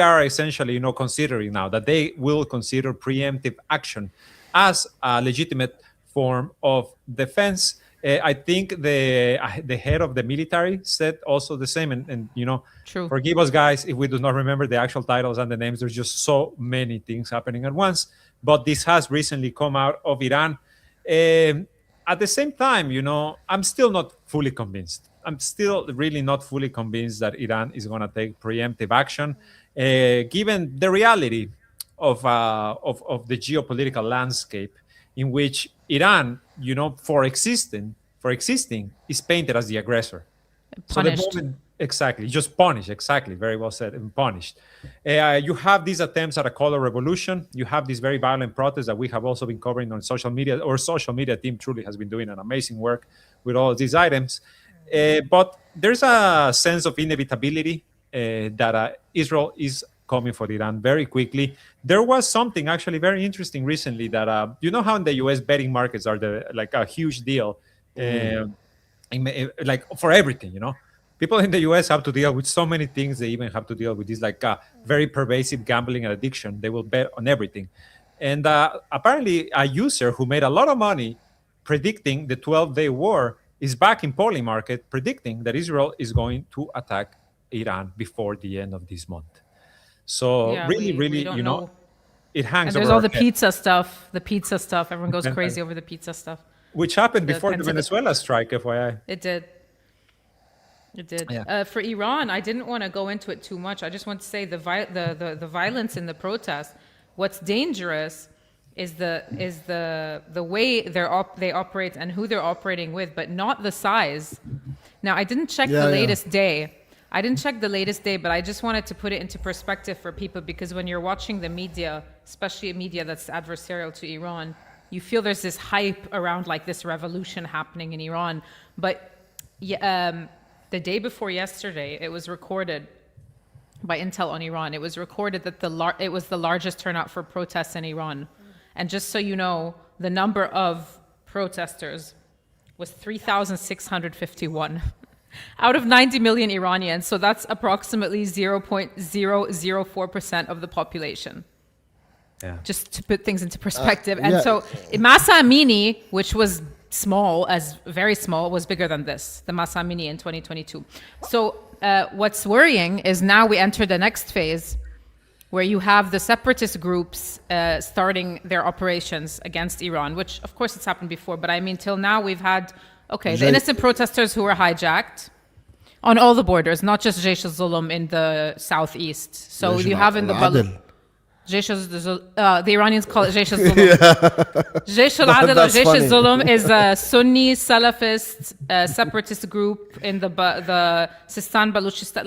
Speaker 1: are essentially, considering now that they will consider preemptive action as a legitimate form of defense. I think the head of the military said also the same, and
Speaker 2: True.
Speaker 1: forgive us, guys, if we do not remember the actual titles and the names. There's just so many things happening at once. But this has recently come out of Iran. At the same time, I'm still not fully convinced. I'm still really not fully convinced that Iran is going to take preemptive action, given the reality of the geopolitical landscape in which Iran, for existing, is painted as the aggressor.
Speaker 2: Punished.
Speaker 1: So the moment, exactly, just punished. Exactly, very well said, and punished. You have these attempts at a color revolution. You have these very violent protests that we have also been covering on social media. Our social media team truly has been doing an amazing work with all of these items. But there's a sense of inevitability that Israel is coming for Iran very quickly. There was something actually very interesting recently that how in the U.S. betting markets are like a huge deal, like for everything. People in the U.S. have to deal with so many things. They even have to deal with this like very pervasive gambling and addiction. They will bet on everything, and apparently a user who made a lot of money predicting the 12-day war is back in Poly market predicting that Israel is going to attack Iran before the end of this month. So
Speaker 2: Yeah,
Speaker 1: really,
Speaker 2: we
Speaker 1: really,
Speaker 2: don't know.
Speaker 1: it hangs
Speaker 2: And there's
Speaker 1: over
Speaker 2: all
Speaker 1: our
Speaker 2: the
Speaker 1: head,
Speaker 2: pizza stuff. The pizza stuff. Everyone goes
Speaker 1: And-
Speaker 2: crazy over the pizza stuff.
Speaker 1: which happened
Speaker 2: The
Speaker 1: before the
Speaker 2: Pennsylvania-
Speaker 1: Venezuela strike, FYI.
Speaker 2: It did. It did.
Speaker 1: Yeah.
Speaker 2: For Iran, I didn't want to go into it too much. I just want to say the violence in the protest. What's dangerous is the way they operate and who they're operating with, but not the size. Now, I didn't check
Speaker 3: Yeah,
Speaker 2: the
Speaker 3: yeah.
Speaker 2: latest day. I didn't check the latest day, but I just wanted to put it into perspective for people, because when you're watching the media, especially media that's adversarial to Iran, you feel there's this hype around like this revolution happening in Iran. But the day before yesterday, it was recorded by Intel on Iran. It was recorded that it was the largest turnout for protests in Iran. And just so you know, the number of protesters was 3,651 out of 90 million Iranians. So that's approximately 0.004% of the population.
Speaker 1: Yeah.
Speaker 2: Just to put things into perspective. And
Speaker 3: yeah.
Speaker 2: so Masa Amini, which was very small, was bigger than this, the Masa Amini in 2022. So what's worrying is now we enter the next phase, where you have the separatist groups starting their operations against Iran, which of course it's happened before, but I mean, till now we've had, the innocent protesters who were hijacked on all the borders, not just Jaish al-Zulum in the southeast. So you have in the the Iranians call it Jaish al-Zulum. Jaish al-Adl or
Speaker 3: That's
Speaker 2: Jaish
Speaker 3: funny.
Speaker 2: al-Zulum is a Sunni Salafist separatist group in the Sistan Baluchistan,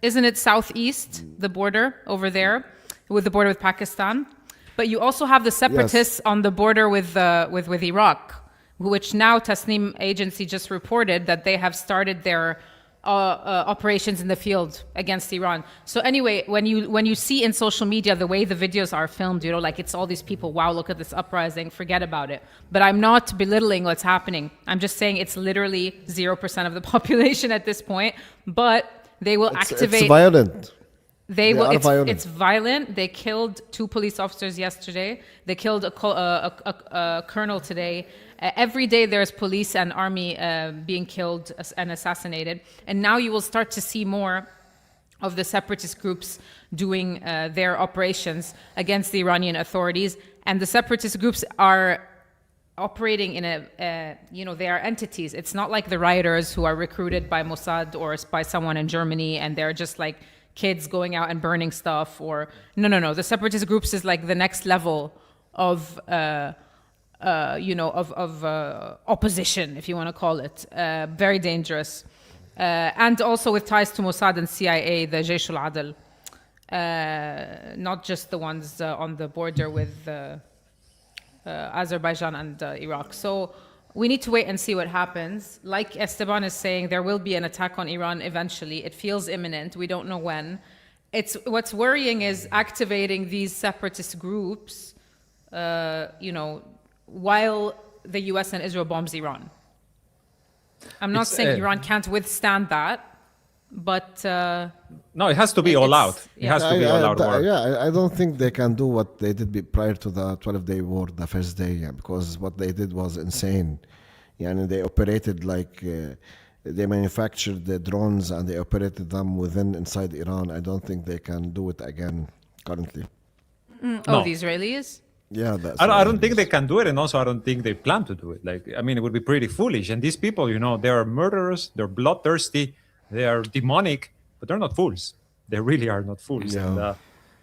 Speaker 2: isn't it southeast, the border over there, with the border with Pakistan? But you also have the separatists on the border with Iraq, which now Tasnim agency just reported that they have started their operations in the field against Iran. So anyway, when you see in social media the way the videos are filmed, like it's all these people, wow, look at this uprising, forget about it. But I'm not belittling what's happening. I'm just saying it's literally 0% of the population at this point. But they will activate.
Speaker 3: It's violent.
Speaker 2: They will.
Speaker 3: are violent.
Speaker 2: It's violent. They killed 2 police officers yesterday. They killed a colonel today. Every day there's police and army being killed and assassinated. And now you will start to see more of the separatist groups doing their operations against the Iranian authorities. And the separatist groups are operating in they are entities. It's not like the rioters who are recruited by Mossad or by someone in Germany and they're just like kids going out and burning stuff, or no. The separatist groups is like the next level of opposition, if you want to call it. Very dangerous. And also with ties to Mossad and CIA, the Jaish al-Adl. Not just the ones on the border with Azerbaijan and Iraq. So we need to wait and see what happens. Like Esteban is saying, there will be an attack on Iran eventually. It feels imminent. We don't know when. What's worrying is activating these separatist groups, while the US and Israel bombs Iran. I'm not saying Iran can't withstand that, but
Speaker 1: no, it has to be all out. It has to be all out war.
Speaker 3: I don't think they can do what they did prior to the 12-day war, the first day, because what they did was insane. And they operated like they manufactured the drones and they operated them inside Iran. I don't think they can do it again currently.
Speaker 1: No.
Speaker 2: The Israelis?
Speaker 3: Yeah, that's.
Speaker 1: I don't think they can do it, and also I don't think they plan to do it. It would be pretty foolish. And these people, they are murderers, they're bloodthirsty, they are demonic, but they're not fools. They really are not fools.
Speaker 3: Yeah.
Speaker 1: And,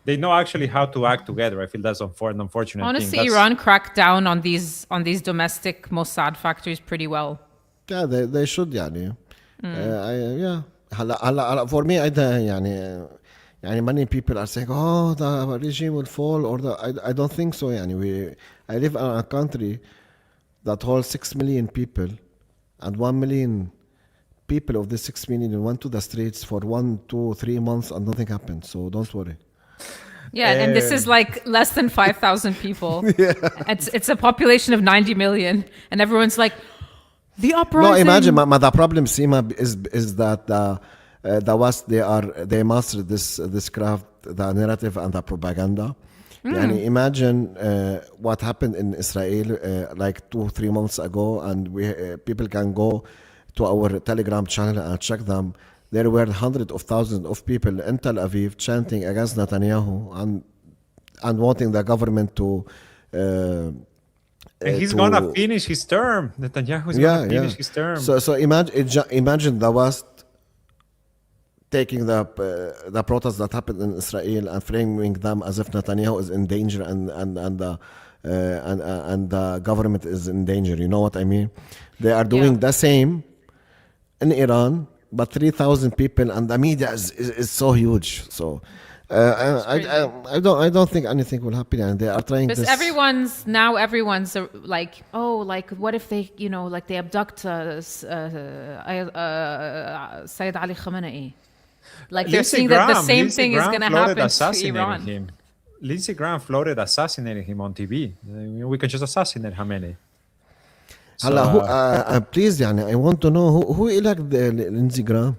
Speaker 1: they know actually how to act together. I feel that's an unfortunate
Speaker 2: Honestly,
Speaker 1: thing.
Speaker 2: Iran cracked down on these domestic Mossad factories pretty well.
Speaker 3: Yeah, they should, يعني. هلا for me many people are saying, oh, the regime will fall, or I don't think so. I live in a country that holds 6 million people, and 1 million people of the 6 million went to the streets for 1, 2, 3 months and nothing happened. So don't worry.
Speaker 2: Yeah, and this is like less than 5,000 people. It's a population of 90 million, and everyone's like, the uprising.
Speaker 3: No, imagine, the problem, Sima, is that the West, they mastered this craft, the narrative and the propaganda. Imagine what happened in Israel like 2-3 months ago, and people can go to our Telegram channel and check them. There were hundreds of thousands of people in Tel Aviv chanting against Netanyahu, and and wanting the government to
Speaker 1: And he's gonna
Speaker 3: to
Speaker 1: finish his term. Netanyahu is
Speaker 3: yeah,
Speaker 1: gonna
Speaker 3: yeah.
Speaker 1: finish his term.
Speaker 3: So imagine the West taking the protests that happened in Israel and framing them as if Netanyahu is in danger and the government is in danger. You know what I mean? They are doing
Speaker 2: Yeah.
Speaker 3: the same in Iran, but 3,000 people, and the media is so huge. So
Speaker 2: crazy.
Speaker 3: I don't think anything will happen, and they are trying
Speaker 2: Because
Speaker 3: this.
Speaker 2: everyone's like, oh, like what if they, like they abduct Sayyid Ali Khamenei? Like they're
Speaker 1: Lindsey
Speaker 2: seeing that the
Speaker 1: Graham,
Speaker 2: same
Speaker 1: Lindsey
Speaker 2: thing is
Speaker 1: Graham
Speaker 2: going to
Speaker 1: floated
Speaker 2: happen to
Speaker 1: assassinating
Speaker 2: Iran.
Speaker 1: him. Lindsey Graham floated assassinating him on TV. We can just assassinate Khamenei. So,
Speaker 3: هلا هو please يعني I want to know who elect Lindsey Graham.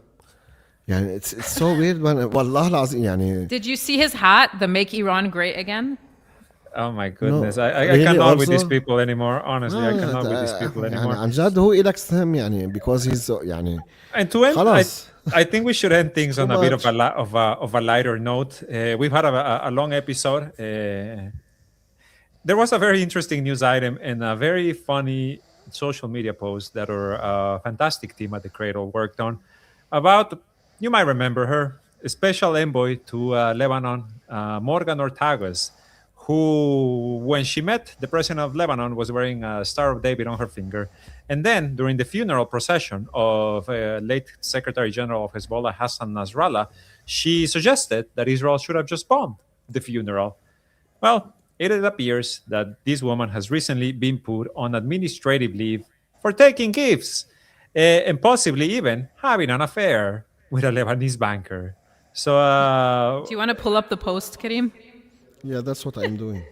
Speaker 3: يعني it's so weird والله العظيم يعني.
Speaker 2: Did you see his hat, the Make Iran Great Again?
Speaker 1: oh my
Speaker 3: No,
Speaker 1: goodness, I
Speaker 3: really
Speaker 1: cannot with these
Speaker 3: also.
Speaker 1: people anymore. Honestly, I cannot with these people
Speaker 3: يعني
Speaker 1: anymore.
Speaker 3: عن جد who elects him يعني because he's so يعني
Speaker 1: And to end,
Speaker 3: خلاص.
Speaker 1: I think we should end things
Speaker 3: Too
Speaker 1: on a bit of
Speaker 3: much.
Speaker 1: of a lighter note. We've had a long episode. There was a very interesting news item and a very funny social media post that our fantastic team at the Cradle worked on about, you might remember her, a special envoy to Lebanon, Morgan Ortagus, who, when she met the president of Lebanon, was wearing a Star of David on her finger. And then, during the funeral procession of late Secretary General of Hezbollah, Hassan Nasrallah, she suggested that Israel should have just bombed the funeral. Well, it appears that this woman has recently been put on administrative leave for taking gifts and possibly even having an affair with a Lebanese banker. So,
Speaker 2: Do you want to pull up the post, Karim?
Speaker 3: Yeah, that's what I'm doing.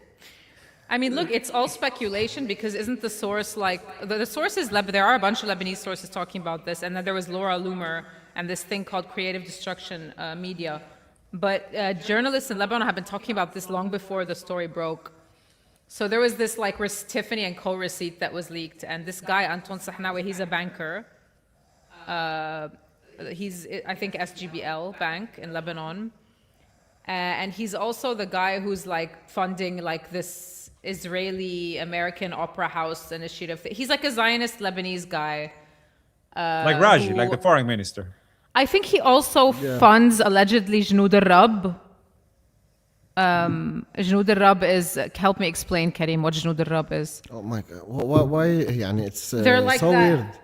Speaker 2: I mean, look, it's all speculation because isn't the source like the source is there are a bunch of Lebanese sources talking about this, and then there was Laura Loomer and this thing called Creative Destruction Media. But journalists in Lebanon have been talking about this long before the story broke. So there was this like Tiffany and Co receipt that was leaked, and this guy Anton Sahnawi, he's a banker. He's I think SGBL Bank in Lebanon. And he's also the guy who's like funding like this Israeli American opera house initiative. He's like a Zionist Lebanese guy.
Speaker 1: like Raji,
Speaker 2: who-
Speaker 1: like the foreign minister.
Speaker 2: I think he also funds allegedly Jnud al-Rab. Jnud al-Rab is, help me explain, Karim, what Jnud al-Rab is.
Speaker 3: Oh my God, why يعني it's
Speaker 2: They're like
Speaker 3: so
Speaker 2: that.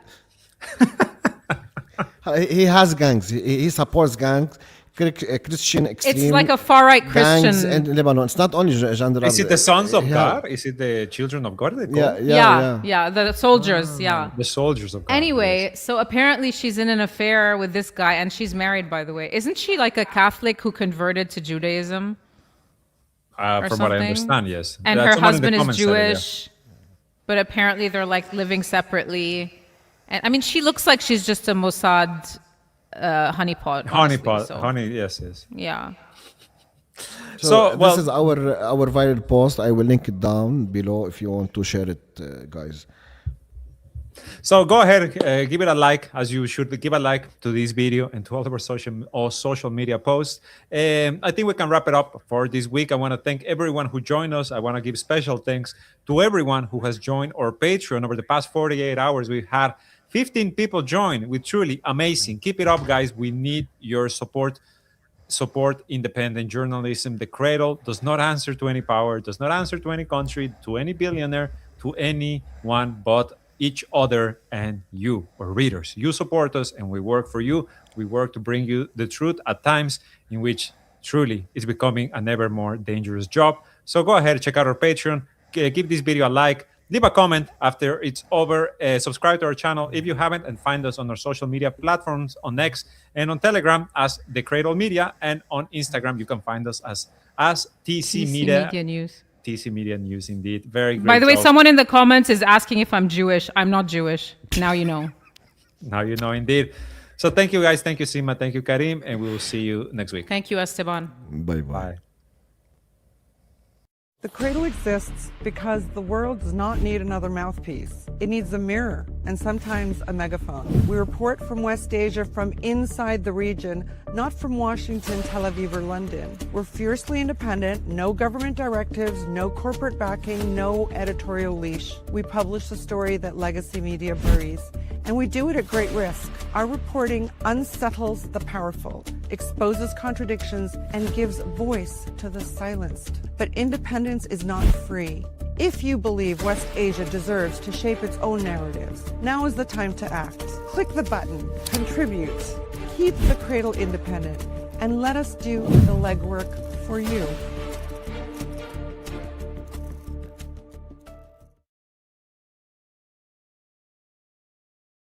Speaker 3: weird. He has gangs. He supports gangs, Christian extreme.
Speaker 2: It's like a far-right
Speaker 3: gangs
Speaker 2: Christian.
Speaker 3: in Lebanon. It's not only gender.
Speaker 1: Is it the sons of
Speaker 3: yeah.
Speaker 1: God? Is it the children of God? They call
Speaker 3: Yeah,
Speaker 1: it?
Speaker 3: yeah.
Speaker 2: The soldiers, yeah.
Speaker 1: The soldiers of God.
Speaker 2: Anyway, so apparently she's in an affair with this guy, and she's married, by the way. Isn't she like a Catholic who converted to Judaism? or
Speaker 1: From what I
Speaker 2: something?
Speaker 1: understand, yes.
Speaker 2: And
Speaker 1: Someone
Speaker 2: her
Speaker 1: in the
Speaker 2: husband is
Speaker 1: comments said it, yeah.
Speaker 2: Jewish, but apparently they're like living separately. And I mean, she looks like she's just a Mossad honeypot. honestly,
Speaker 1: Honeypot,
Speaker 2: so,
Speaker 1: honey, yes, yes.
Speaker 2: Yeah.
Speaker 3: So,
Speaker 1: well-
Speaker 3: this is our viral post. I will link it down below if you want to share it, guys.
Speaker 1: So go ahead, give it a like, as you should give a like to this video and to all of our social media posts. I think we can wrap it up for this week. I want to thank everyone who joined us. I want to give special thanks to everyone who has joined our Patreon over the past 48 hours. We've had 15 people join, with truly amazing. Keep it up, guys. We need your support independent journalism. The Cradle does not answer to any power, does not answer to any country, to any billionaire, to anyone but each other and you, or readers. You support us and we work for you. We work to bring you the truth at times in which truly it's becoming an ever more dangerous job. So go ahead, check out our Patreon, give this video a like, leave a comment after it's over, subscribe to our channel if you haven't, and find us on our social media platforms on X and on Telegram as The Cradle Media, and on Instagram you can find us as TC Media.
Speaker 2: News.
Speaker 1: TC Media News, indeed. Very great.
Speaker 2: By the way,
Speaker 1: job.
Speaker 2: someone in the comments is asking if I'm Jewish. I'm not Jewish. Now you know.
Speaker 1: Now you know, indeed. So thank you, guys. Thank you, Sima. Thank you, Karim. And we will see you next week.
Speaker 2: Thank you, Esteban.
Speaker 3: Bye bye.
Speaker 1: Bye.
Speaker 4: The Cradle exists because the world does not need another mouthpiece. It needs a mirror and sometimes a megaphone. We report from West Asia from inside the region, not from Washington, Tel Aviv, or London. We're fiercely independent, no government directives, no corporate backing, no editorial leash. We publish the story that legacy media buries, and we do it at great risk. Our reporting unsettles the powerful, exposes contradictions, and gives voice to the silenced. But independence is not free. If you believe West Asia deserves to shape its own narratives, now is the time to act. Click the button, contribute, keep the Cradle independent, and let us do the legwork for you.